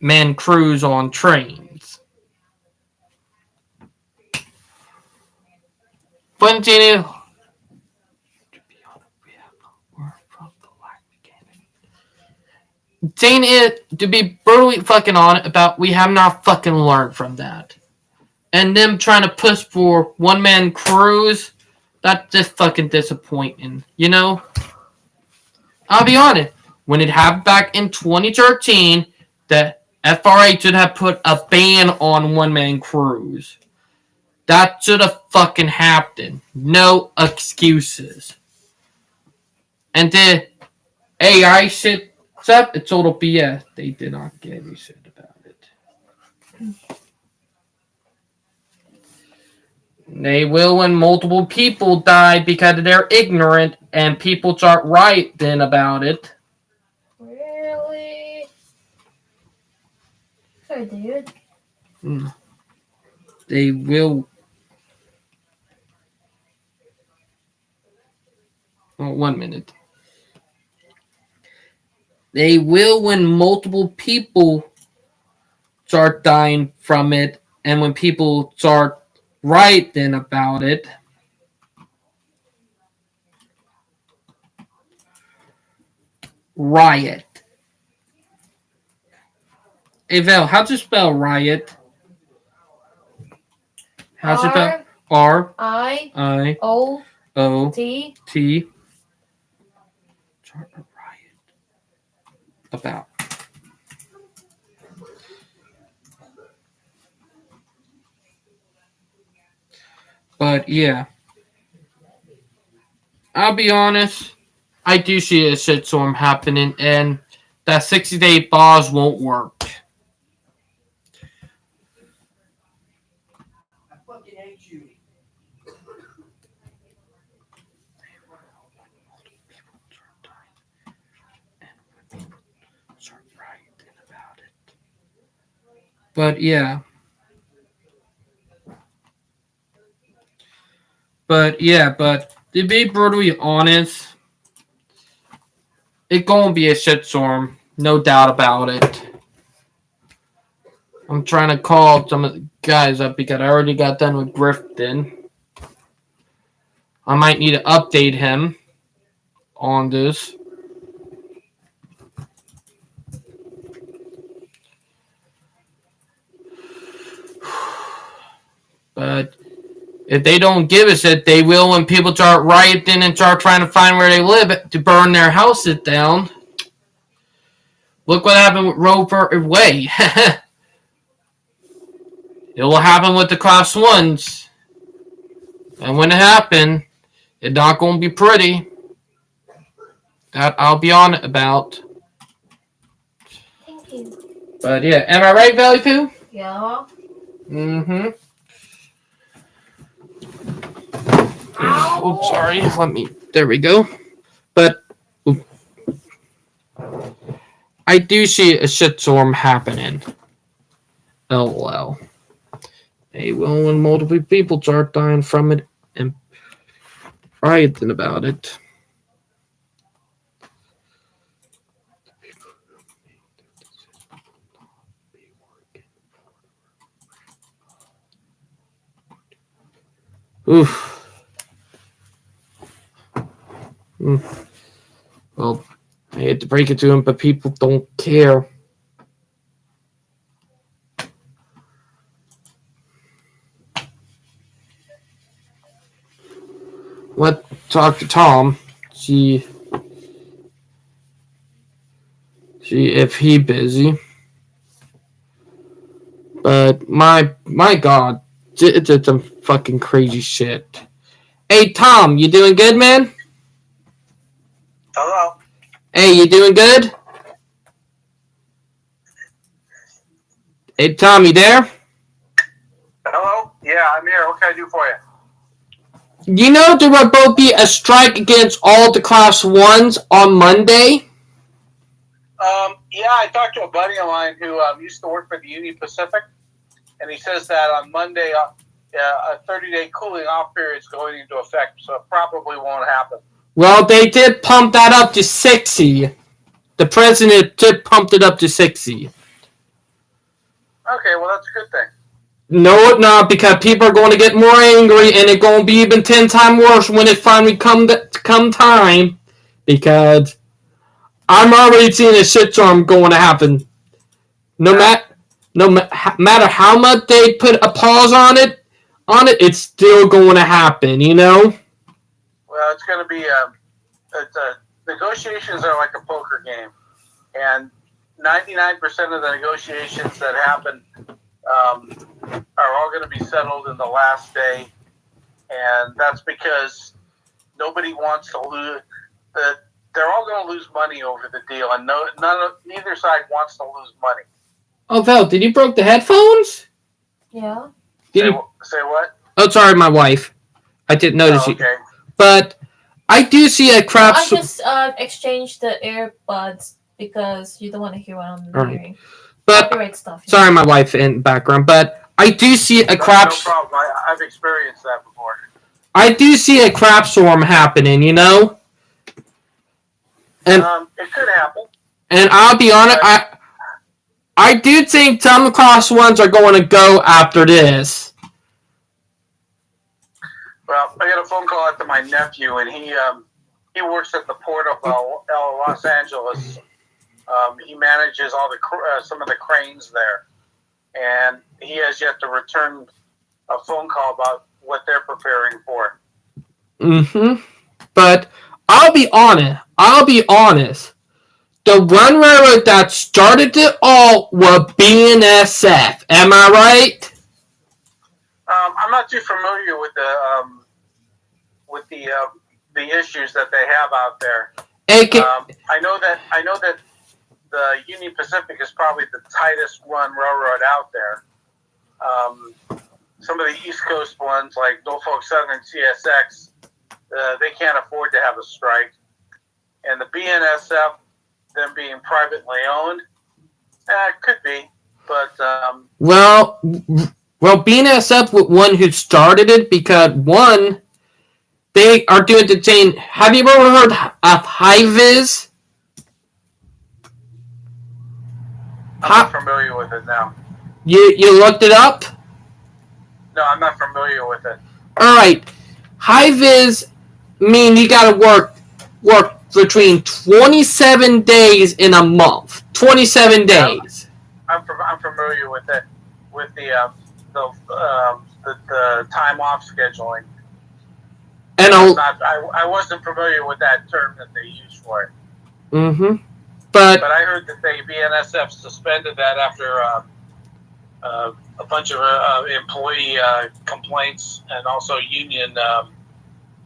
Man crews on trains. But Dana, saying it to be brutally fucking on it about we have not fucking learned from that. And them trying to push for one-man crews, that's just fucking disappointing, you know? I'll be honest, when it happened back in 2013, the FRA should have put a ban on one-man crews. That should have fucking happened. No excuses. And the AI shit, except it's total BS. They did not give any shit about it. They will when multiple people die because they're ignorant and people start writing about it. Really? Sorry, dude. They will. Oh, 1 minute. They will when multiple people start dying from it and when people start writing about it. Riot. Hey Val, how'd you spell riot? How'd you spell R-I-O-T? Riot. About. But yeah. I'll be honest. I do see a shitstorm happening and that 60-day pause won't work. I fucking hate you. But yeah. But to be brutally honest, it's gonna be a shitstorm, no doubt about it. I'm trying to call some of the guys up because I already got done with Grifton. I might need to update him on this. But if they don't give us it, they will when people start rioting and start trying to find where they live to burn their houses down. Look what happened with Roe v. Wade. It will happen with the Class 1s. And when it happens, it's not going to be pretty. That I'll be on it about. Thank you. But yeah, am I right, Valley Pooh? Yeah. Mm-hmm. Oh, sorry. There we go. But I do see a shitstorm happening. LOL. Hey, well, when multiple people start dying from it and rioting about it. Oof. Well, I hate to break it to him, but people don't care. Let talk to Tom. See if he busy. But my God, it's some fucking crazy shit. Hey Tom, you doing good, man? Hello. Hey, you doing good? Hey Tom, you there? Hello. Yeah, I'm here. What can I do for you? You know there will both be a strike against all the Class 1s on Monday? Yeah, I talked to a buddy of mine who used to work for the Union Pacific, and he says that on Monday a 30-day cooling off period is going into effect, so it probably won't happen. Well, they did pump that up to 60. The president did pump it up to 60. Okay, well, that's a good thing. No, it's not, because people are going to get more angry, and it's going to be even 10 times worse when it finally come time, because I'm already seeing a shitstorm going to happen. No matter how much they put a pause on it, it's still going to happen, you know? Well, it's going to be negotiations are like a poker game, and 99% of the negotiations that happen are all going to be settled in the last day, and that's because nobody wants to lose. They're all going to lose money over the deal, and neither side wants to lose money. Oh, Val, did you broke the headphones? Yeah. Say what? Oh, sorry, my wife. I didn't notice you. Okay. But I do see a crap. I just exchanged the earbuds because you don't want to hear what I'm hearing. But copyright stuff. Sorry, my wife in the background. But I do see a crap. No problem. I've experienced that before. I do see a crap storm happening, you know. And it could happen. And I'll be honest, I do think some Class 1s are going to go after this. Well, I got a phone call after my nephew, and he works at the port of Los Angeles. He manages all some of the cranes there, and he has yet to return a phone call about what they're preparing for. Mm-hmm. But I'll be honest. The one railroad that started it all was BNSF. Am I right? I'm not too familiar with the issues that they have out there. I know that the Union Pacific is probably the tightest run railroad out there. Some of the East Coast ones, like Norfolk Southern, CSX, they can't afford to have a strike. And the BNSF, them being privately owned, could be. But well, BNSF was one who started it because one, they are doing the same. Have you ever heard of Hi-Vis? I'm not familiar with it now. You looked it up? No, I'm not familiar with it. All right, Hi-Vis mean you got to work between 27 days in a month. 27 days. I'm familiar with it, with the time off scheduling. And I wasn't familiar with that term that they use for it. Mm-hmm. But I heard that BNSF suspended that after a bunch of employee complaints and also union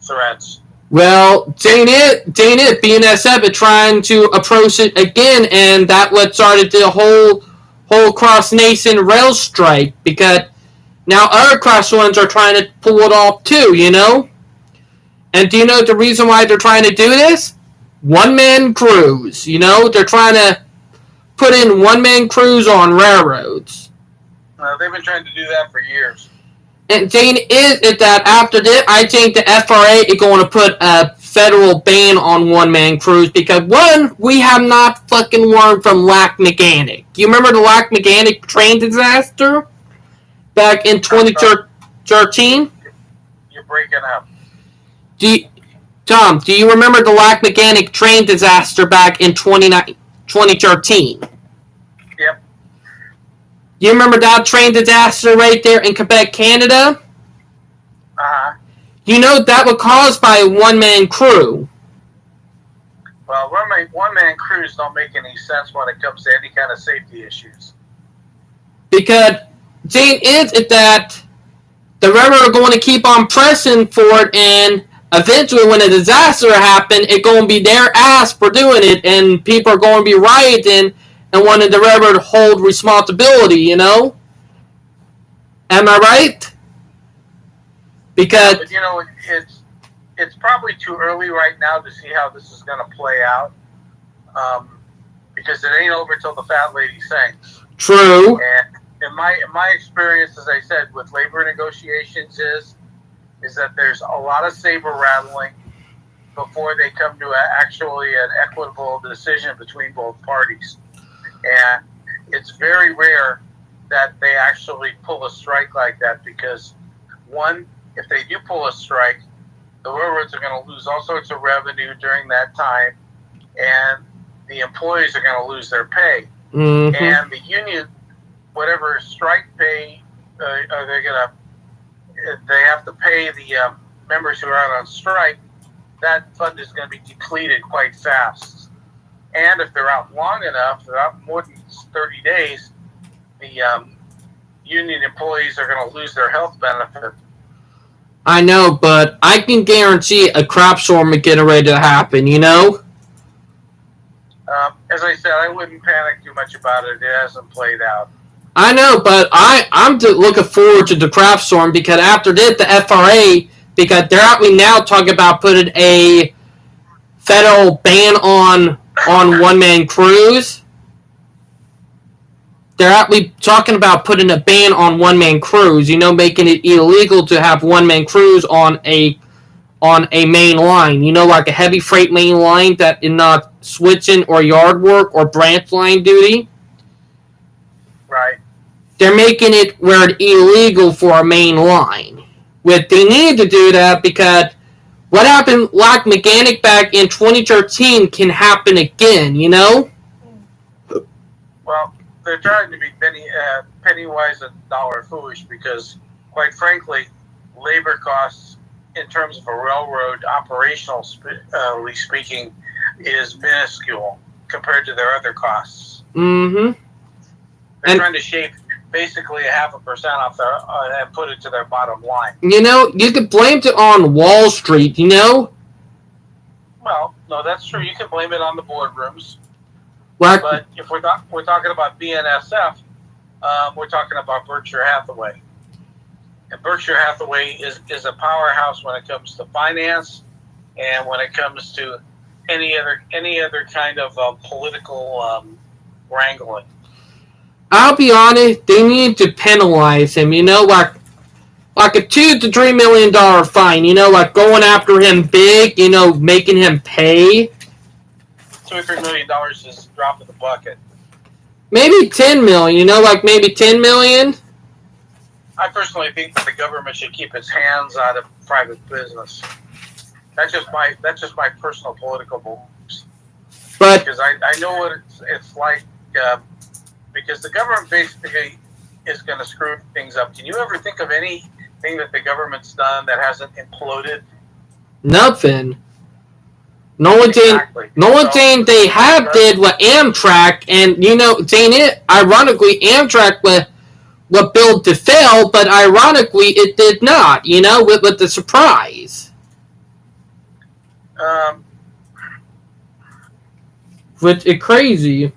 threats. Well, dang it, BNSF is trying to approach it again, and that what started the whole cross-nation rail strike, because now other Class 1s are trying to pull it off too, you know? And do you know the reason why they're trying to do this? One-man crews, you know? They're trying to put in one-man crews on railroads. They've been trying to do that for years. And thing is that after this, I think the FRA is going to put a federal ban on one-man crews because, one, we have not fucking learned from Lac-Mégantic. Do you remember the Lac-Mégantic train disaster back in 2013? You're breaking up. Tom, do you remember the Lac Mechanic train disaster back in 2013? Yep. You remember that train disaster right there in Quebec, Canada? Uh-huh. You know that was caused by a one-man crew. Well, one-man crews don't make any sense when it comes to any kind of safety issues. Because the thing is that the railroad are going to keep on pressing for it, and eventually when a disaster happens, it's going to be their ass for doing it, and people are going to be rioting and wanting the railroad to hold responsibility, you know? Am I right? Because... But, you know, it's probably too early right now to see how this is going to play out, because it ain't over till the fat lady sings. True. And in my experience, as I said, with labor negotiations is that there's a lot of saber rattling before they come to actually an equitable decision between both parties. And it's very rare that they actually pull a strike like that because, one, if they do pull a strike, the railroads are going to lose all sorts of revenue during that time, and the employees are going to lose their pay. Mm-hmm. And the union, whatever strike pay they have to pay the members who are out on strike, that fund is going to be depleted quite fast. And if they're out long enough, they're out more than 30 days, the union employees are going to lose their health benefit. I know, but I can guarantee a crap storm is getting ready to happen, you know? As I said, I wouldn't panic too much about it. It hasn't played out. I know, but I'm looking forward to the crap storm because after this, the FRA, because they're actually now talking about putting a federal ban on one-man crews. They're actually talking about putting a ban on one-man crews, you know, making it illegal to have one-man crews on a main line, you know, like a heavy freight main line that is not switching or yard work or branch line duty. Right. They're making it where it's illegal for a main line. But they need to do that because what happened like Mechanic back in 2013 can happen again, you know? Well, they're trying to be penny wise and dollar foolish because, quite frankly, labor costs in terms of a railroad operationally speaking is minuscule compared to their other costs. Mm-hmm. They're trying to shave basically 0.5% off their and put it to their bottom line. You know, you could blame it on Wall Street, you know? Well, no, that's true. You can blame it on the boardrooms. Like, But if we're talking about BNSF, we're talking about Berkshire Hathaway. And Berkshire Hathaway is a powerhouse when it comes to finance and when it comes to any other kind of political wrangling. I'll be honest, they need to penalize him, you know, like a $2 to $3 million fine, you know, like going after him big, you know, making him pay. $2 or $3 million is a drop in the bucket. Maybe $10 million, you know, like maybe $10 million. I personally think that the government should keep its hands out of private business. That's just my personal political beliefs. But Because I know what it's like. Because the government basically is going to screw things up. Can you ever think of anything that the government's done that hasn't imploded? nothing. No one thing they have did with Amtrak, and you know, saying it ironically, Amtrak was built to fail, but ironically, it did not. You know, with the surprise, which is crazy.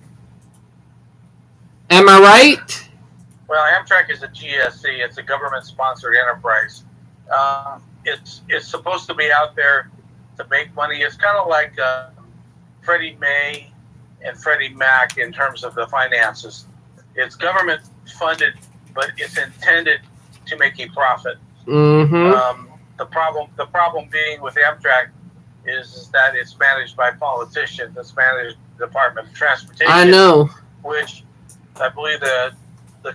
Am I right? Well, Amtrak is a GSC. It's a government-sponsored enterprise. It's supposed to be out there to make money. It's kind of like Freddie Mae and Freddie Mac in terms of the finances. It's government funded, but it's intended to make a profit. Mm-hmm. The problem being with Amtrak is that it's managed by politicians. It's managed by the Department of Transportation. I know. Which I believe the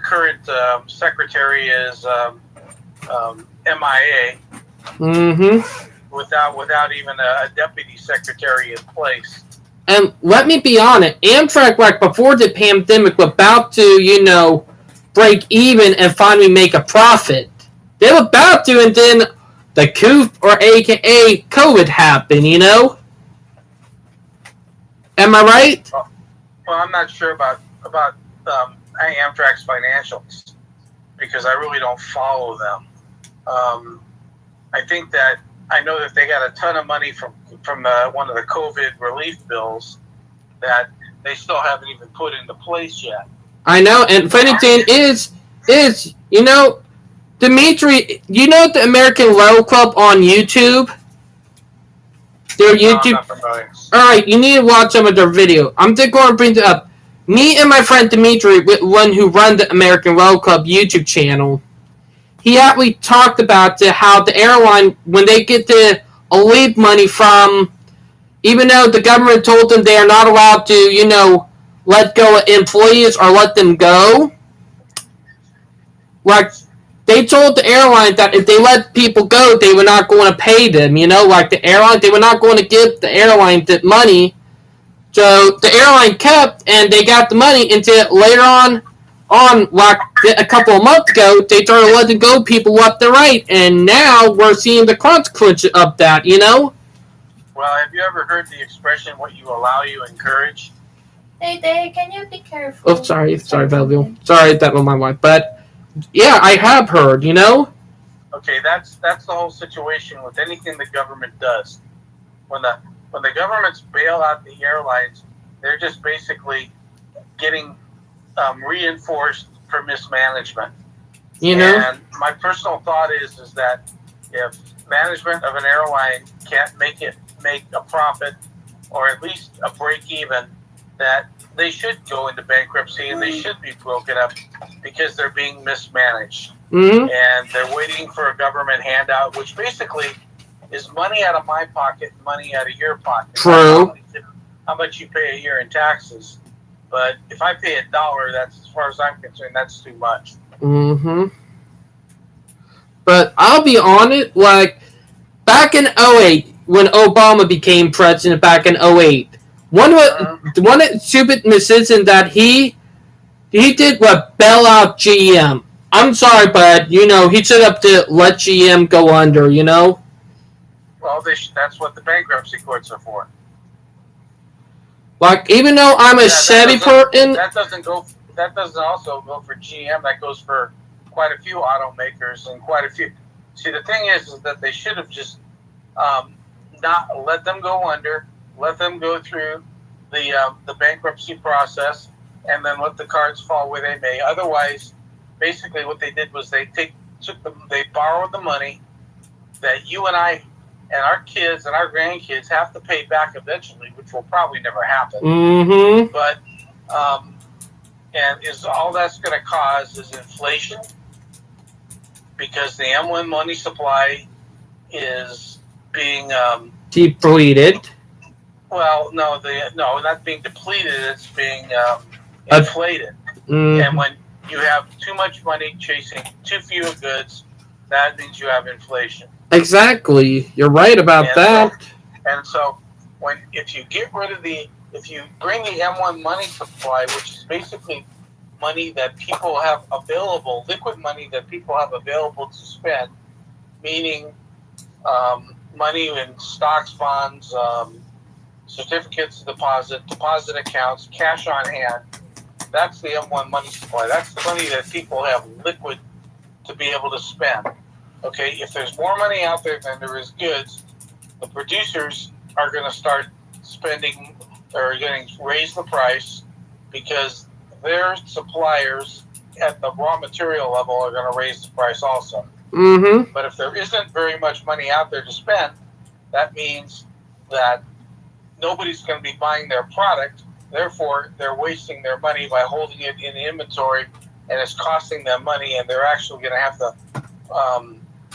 current secretary is MIA, Mm-hmm. without even a deputy secretary in place. And let me be honest, Amtrak, like before the pandemic, was about to, break even and finally make a profit. They were about to, and then the coup, or AKA COVID, happened, Am I right? Well, I'm not sure about Amtrak's financials because I really don't follow them. I think that I know that they got a ton of money from one of the COVID relief bills that they still haven't even put into place yet. I know, and funny thing is, Dimitri, the American Lotto Club on YouTube? Their YouTube. Alright, you need to watch some of their video. I'm just going to bring it up. Me and my friend Dimitri, one who run the American Lotto Club YouTube channel, he actually talked about how the airline, when they get the relief money from, even though the government told them they are not allowed to, let go of employees or let them go, like, they told the airline that if they let people go, they were not going to pay them, like the airline, they were not going to give the airline the money. So the airline kept, and they got the money until later on, like a couple of months ago, they started letting go people left and right, and now we're seeing the consequences of that, Well, have you ever heard the expression, what you allow, you encourage? Day, can you be careful? Oh, sorry, Belleville. Sorry, that was my wife. But, yeah, I have heard, Okay, that's the whole situation with anything the government does. When the governments bail out the airlines, they're just basically getting reinforced for mismanagement. And my personal thought is that if management of an airline can't make a profit or at least a break even, that they should go into bankruptcy and they should be broken up because they're being mismanaged. Mm-hmm. And they're waiting for a government handout, which basically is money out of my pocket, money out of your pocket. True. How much you pay a year in taxes. But if I pay $1, that's, as far as I'm concerned, that's too much. Mm-hmm. But I'll be honest, like, back in 2008, when Obama became president back in 2008, one of the stupid decisions that he did was bail out GM. I'm sorry, but, he set up to let GM go under, Well, that's what the bankruptcy courts are for. Like, even though I'm a savvy person... That doesn't also go for GM. That goes for quite a few automakers and quite a few... See, the thing is that they should have just not let them go under, let them go through the bankruptcy process, and then let the cards fall where they may. Otherwise, basically what they did was they borrowed the money that you and I and our kids and our grandkids have to pay back eventually, which will probably never happen. Mm-hmm. But and is all that's going to cause is inflation, because the M1 money supply is being depleted. Well, no, not being depleted. It's being inflated. Mm-hmm. And when you have too much money chasing too few goods, that means you have inflation. Exactly, you're right about that. So if you bring the M1 money supply, which is basically money that people have available, liquid money that people have available to spend, meaning money in stocks, bonds, certificates of deposit accounts, cash on hand. That's the M1 money supply. That's the money that people have liquid to be able to spend. Okay, if there's more money out there than there is goods, the producers are going to start spending, or going to raise the price, because their suppliers at the raw material level are going to raise the price also. Mm-hmm. But if there isn't very much money out there to spend, that means that nobody's going to be buying their product. Therefore, they're wasting their money by holding it in inventory, and it's costing them money, and they're actually going to have to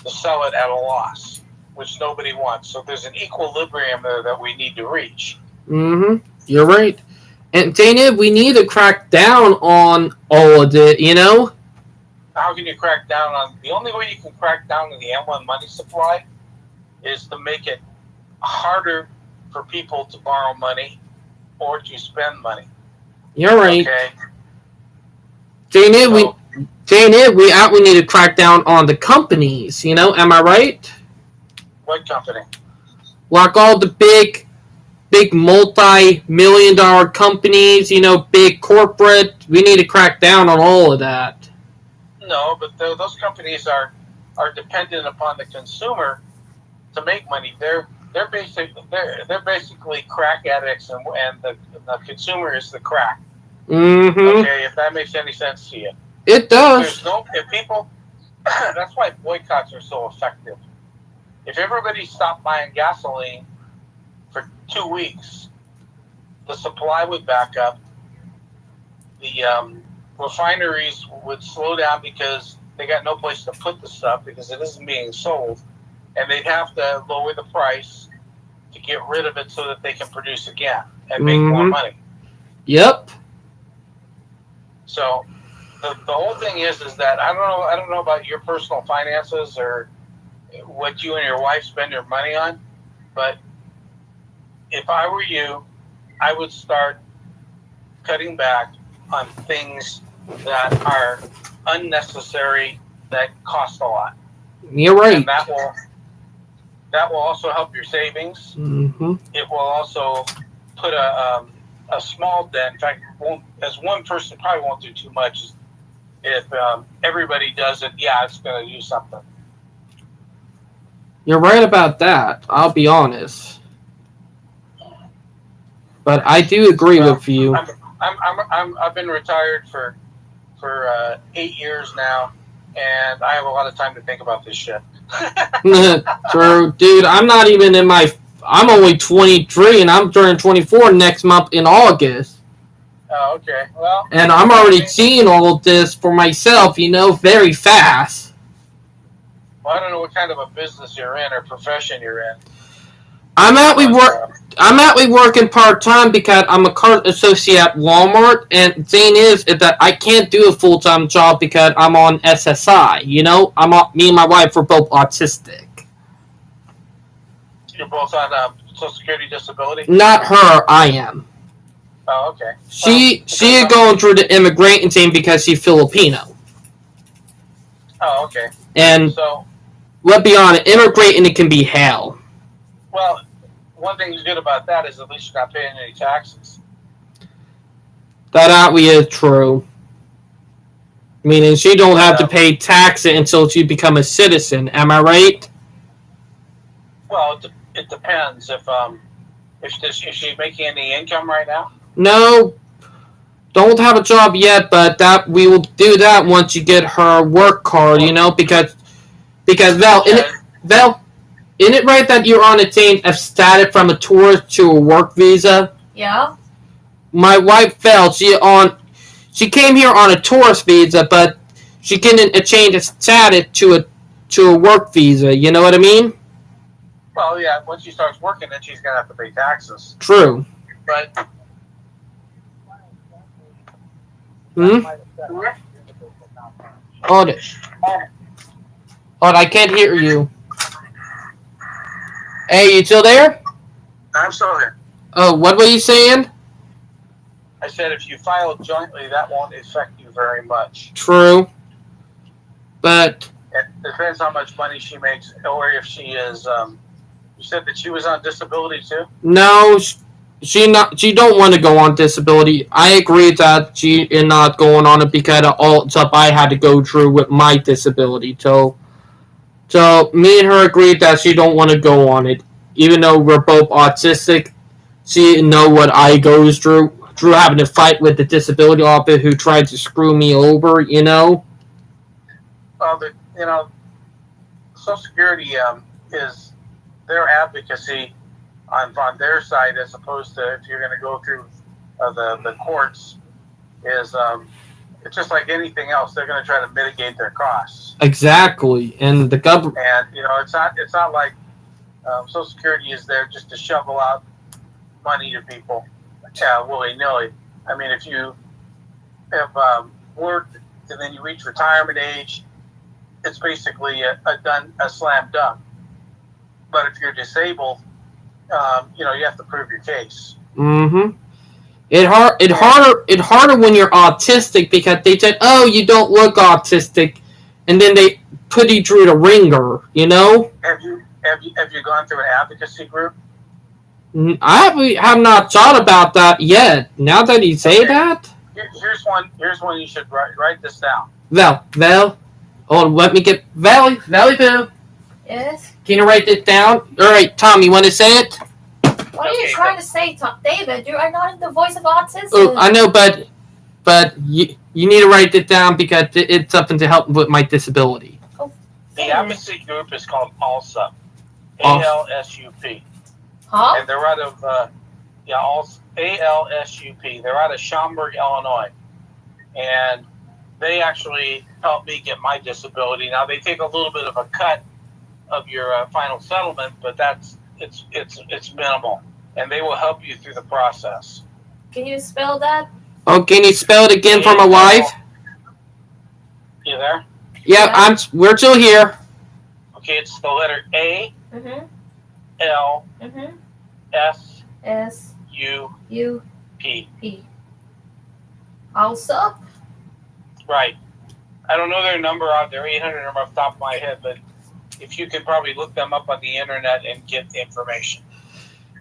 sell it at a loss, which nobody wants. So there's an equilibrium there that we need to reach. Mm-hmm. You're right. And Dana, we need to crack down on all of it, How can you crack down on... The only way you can crack down on the M1 money supply is to make it harder for people to borrow money or to spend money. You're right. Okay. Jane, So, we need to crack down on the companies. Am I right? what company? Like all the big multi-million-dollar companies. Big corporate. We need to crack down on all of that. No, but those companies are dependent upon the consumer to make money. They're basically crack addicts, and the consumer is the crack. Mm-hmm. Okay, if that makes any sense to you. It does. If people, that's why boycotts are so effective. If everybody stopped buying gasoline for 2 weeks, the supply would back up. The refineries would slow down because they got no place to put the stuff because it isn't being sold, and they'd have to lower the price to get rid of it so that they can produce again and make more money. Yep. So the whole thing is that I don't know about your personal finances or what you and your wife spend your money on, but if I were you, I would start cutting back on things that are unnecessary that cost a lot. You're right. And that will also help your savings. Mm-hmm. It will also put a small dent. In fact, as one person probably won't do too much. If everybody does it, yeah, it's going to do something. You're right about that. I'll be honest. But I do agree with you. I've been retired for 8 years now, and I have a lot of time to think about this shit. True, dude. I'm not even in my. I'm only 23, and I'm turning 24 next month in August. Oh, okay. Well, and I'm already seeing all of this for myself, very fast. Well, I don't know what kind of a business you're in or profession you're in. I'm actually working part-time because I'm a cart associate at Walmart, and the thing is that I can't do a full-time job because I'm on SSI, me and my wife are both autistic. You're both on Social Security disability? Not her, I am. Oh, okay. She is going through the immigrant thing because she's Filipino. Oh, okay. And so, let's be honest, immigrating it can be hell. Well, one thing that's good about that is at least you're not paying any taxes. That actually is true. Meaning she don't have to pay taxes until she become a citizen. Am I right? Well, it depends. If she's making any income right now? No, don't have a job yet, but that we will do that once you get her work card. Because Val, isn't it right that you're on a change of status from a tourist to a work visa? Yeah. My wife Val, she came here on a tourist visa, but she getting a change of status to a work visa. You know what I mean? Well, yeah. Once she starts working, then she's gonna have to pay taxes. True. But. Hold it. I can't hear you. Hey, you still there? I'm still here. Oh, what were you saying? I said if you file jointly, that won't affect you very much. True. But it depends how much money she makes, or if she is. You said that she was on disability too? No, she don't want to go on disability. I agree that she is not going on it because of all the stuff I had to go through with my disability. So me and her agreed that she don't want to go on it, even though we're both autistic. She know what I goes through having to fight with the disability office who tried to screw me over. Well, Social Security is their advocacy on their side, as opposed to if you're going to go through the courts, is it's just like anything else. They're going to try to mitigate their costs. Exactly, and the government. And it's not like Social Security is there just to shovel out money to people willy nilly. I mean, if you have worked and then you reach retirement age, it's basically a slam dunk. but if you're disabled, you have to prove your case. Mm-hmm. It harder when you're autistic because they said, "Oh, you don't look autistic," and then they put you through the ringer. Have you gone through an advocacy group? I have not thought about that yet. Now that you say that, Here's one you should write this down. Val, let me get Valley Boo. Yes? Can you write this down? All right, Tom, you want to say it? What are you trying to say, David? You are not the voice of autism. Oh, I know, but you need to write it down because it's something to help with my disability. The advocacy group is called ALSUP. ALSUP. Huh? And they're out of ALSUP. They're out of Schaumburg, Illinois. And they actually helped me get my disability. Now they take a little bit of a cut of your final settlement, but it's minimal, and they will help you through the process. Can you spell that? Oh, can you spell it again for my wife? You there? Yeah, we're still here. Okay, it's the letter A Mm-hmm. L Mm-hmm. S S U U P. P. Also? Right. I don't know their number out there, 800 number off the top of my head, but if you could probably look them up on the internet and get the information.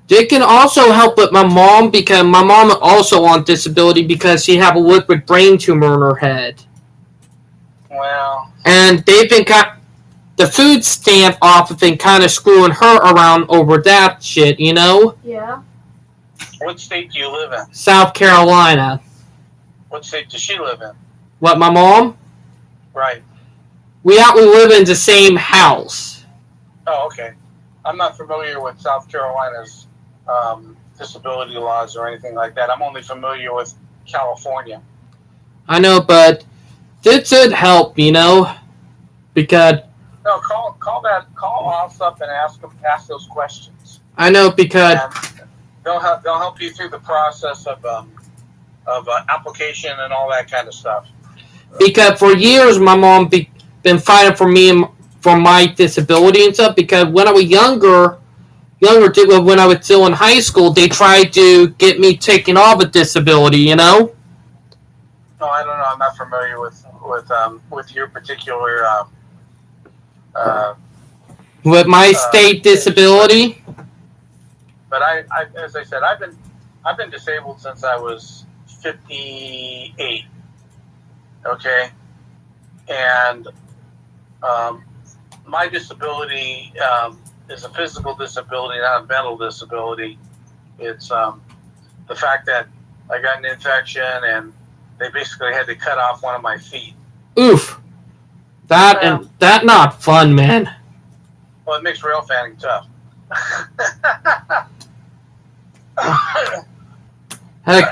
They can also help with my mom because my mom is also on disability because she have a liquid brain tumor in her head. Well. And they've been the food stamp office been kind of screwing her around over that shit, Yeah. What state do you live in? South Carolina. What state does she live in? What, my mom? Right. We live in the same house. Oh, okay. I'm not familiar with South Carolina's disability laws or anything like that. I'm only familiar with California. I know, but this should help, because No, call us up and ask those questions. I know because And they'll help you through the process of application and all that kind of stuff. Because for years my mom been fighting for me and for my disability and stuff. Because when I was younger, when I was still in high school, they tried to get me taken off a disability. No, I don't know. I'm not familiar with your particular with my state disability. But I, as I said, I've been disabled since I was 58. Okay, and my disability is a physical disability, not a mental disability. It's the fact that I got an infection and they basically had to cut off one of my feet. Oof, that not fun, man. Well, it makes rail fanning tough. Heck,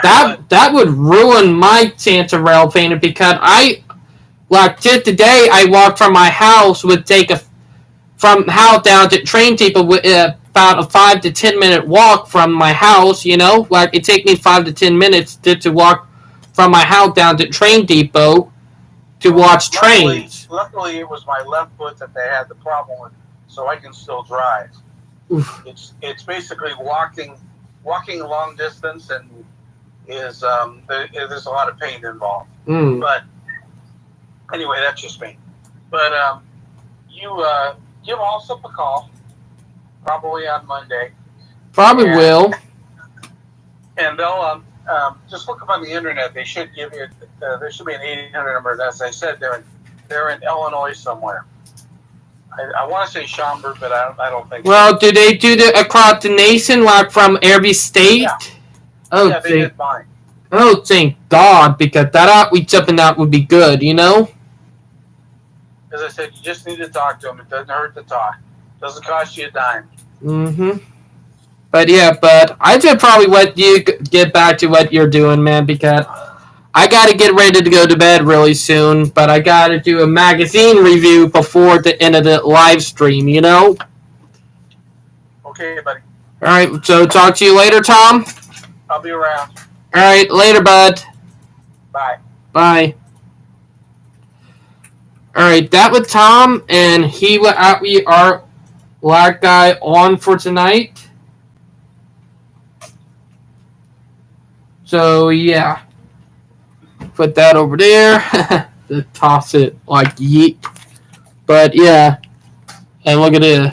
that would ruin my chance of rail painting because just today I walked from my house from house down to train depot with about a 5 to 10 minute walk from my house. It take me 5 to 10 minutes to walk from my house down to train depot to watch trains. Luckily, it was my left foot that they had the problem with, so I can still drive. Oof. It's basically walking long distance, and there's a lot of pain involved. But anyway, that's just me. But you give Allsup a call, probably on Monday. Probably will. And they'll just look up on the internet. They should give you. There should be an 800 number. As I said, they're in Illinois somewhere. I want to say Schaumburg, but I don't think. Well, do they do the across the nation, like from every state? Yeah. Oh, Yeah, they did fine. Oh, thank God, because that would be good, As I said, you just need to talk to them. It doesn't hurt to talk. It doesn't cost you a dime. Mm-hmm. But I should probably let you get back to what you're doing, man, because I got to get ready to go to bed really soon, but I got to do a magazine review before the end of the live stream, Okay, buddy. All right, so talk to you later, Tom? I'll be around. All right, later, bud. Bye. Bye. All right, that was Tom, and black guy on for tonight. So yeah, put that over there. To toss it like yeet. But yeah, and look at the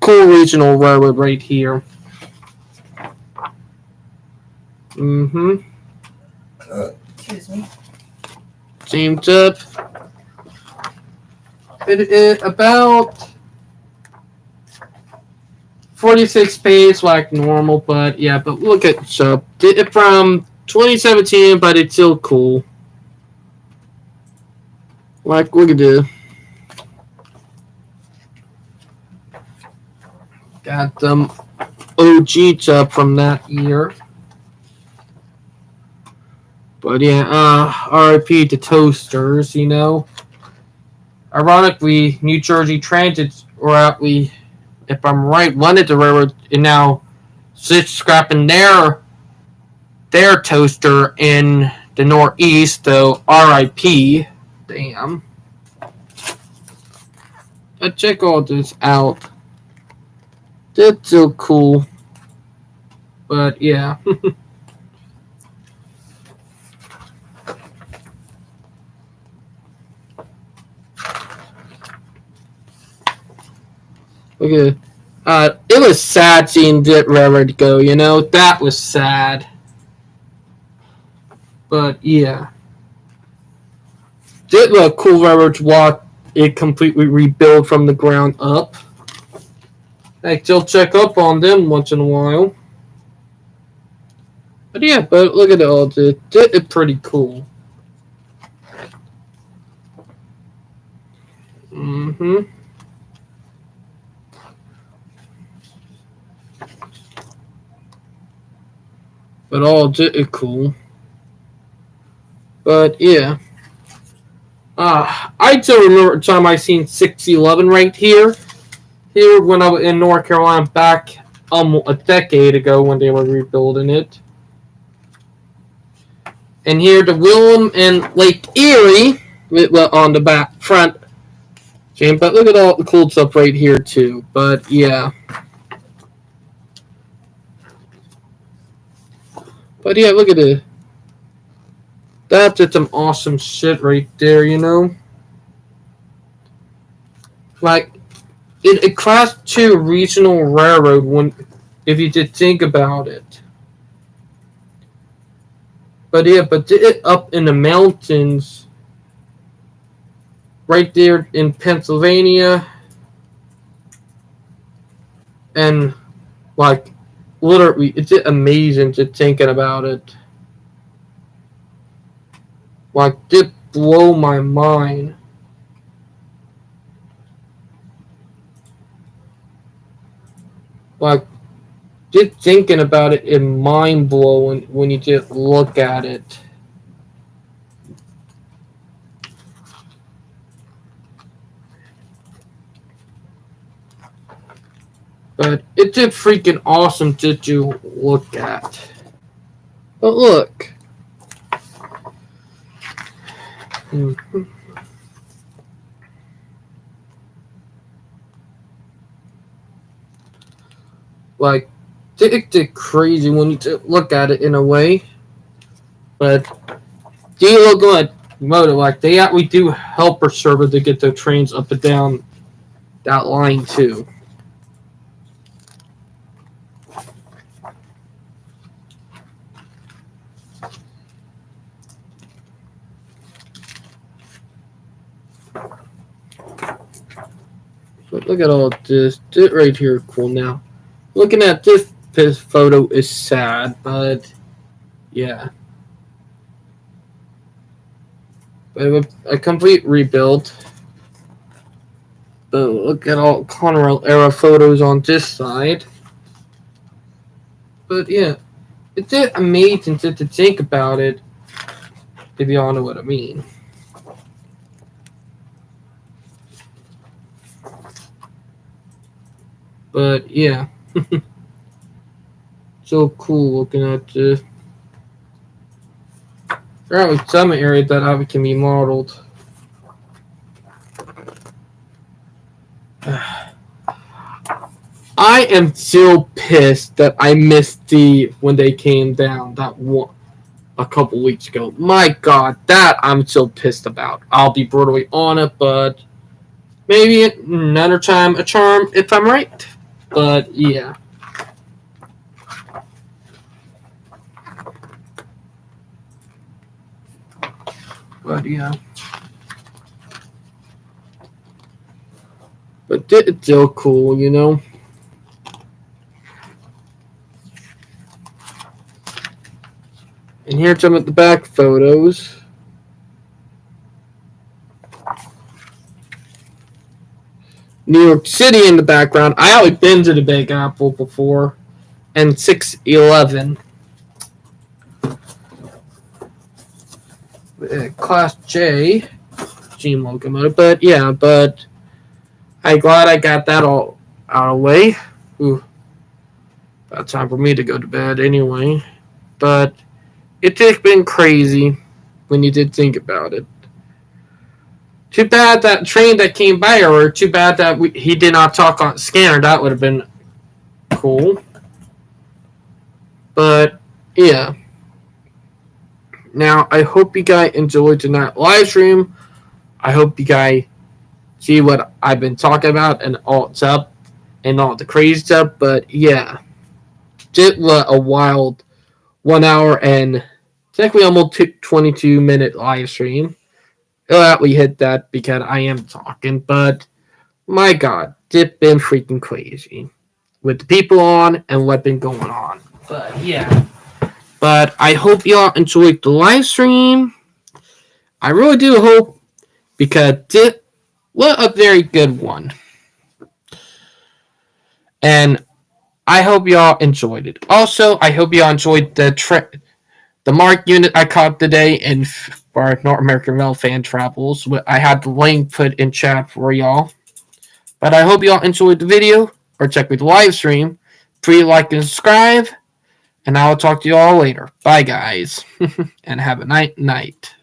cool regional railroad right here. Excuse me. Seems up. It about 46 pace like normal, but yeah, but look at so it from 2017, but it's still cool. Like look at this. Got them OG up from that year. But yeah, RIP to Toasters, you know. Ironically, New Jersey Transit, or if I'm right, wanted the railroad and now scrapping their toaster in the Northeast, so RIP. Damn. But check all this out. That's so cool. But yeah. Okay. It was sad seeing that railroad go, you know? That was sad. But yeah. Did a cool railroad to watch it completely rebuild from the ground up. I still check up on them once in a while. But yeah, but look at all this. It's pretty cool. But all it's cool. But yeah. I still remember the time I seen 611 right here. Here when I was in North Carolina back a decade ago when they were rebuilding it. And here the Willem and Lake Erie on the back front. But look at all the cool stuff right here too. But yeah. But yeah, look at it. That's just some awesome shit right there, you know? Like, a Class 2 regional railroad, if you did think about it. But yeah, but it up in the mountains, right there in Pennsylvania, and, like, literally, it's amazing to thinking about it. Like, it blow my mind. Like, just thinking about it is mind blowing when you just look at it. But it's just freaking awesome to look at. But look. Like, it's crazy when you look at it in a way. But do you look like motive? Like we do helper service to get the trains up and down that line too. But look at all this. This right here cool now. Looking at this photo is sad, but yeah. But a complete rebuild. But look at all Conrail era photos on this side. But yeah, it's just amazing to think about it, if y'all know what I mean. But yeah. So cool looking at this. There are some areas that can be modeled. I am still pissed that I missed when they came down that one a couple weeks ago. My God, that I'm still pissed about. I'll be brutally on it, but maybe another time a charm if I'm right. But yeah. But yeah. But it's still cool, you know? And here's some of the back photos. New York City in the background. I haven't been to the Big Apple before. And 611. Class J Steam locomotive. But yeah, I'm glad I got that all out of the way. Ooh. About time for me to go to bed anyway. But it's just been crazy when you did think about it. Too bad that train that came by, or too bad that he did not talk on scanner. That would have been cool. But yeah. Now I hope you guys enjoyed tonight live stream. I hope you guys see what I've been talking about and all it's up and all the crazy stuff. But yeah, it was a wild 1 hour and technically almost 22-minute live stream. We hit that because I am talking, but my God, it's been freaking crazy with the people on and what's been going on. But yeah, but I hope y'all enjoyed the live stream. I really do hope, because it was a very good one. And I hope y'all enjoyed it. Also, I hope y'all enjoyed the Mark unit I caught today in for North American Rail Fan Travels. I had the link put in chat for y'all. But I hope y'all enjoyed the video, or check with the live stream. Please like and subscribe, and I will talk to y'all later. Bye, guys, and have a night.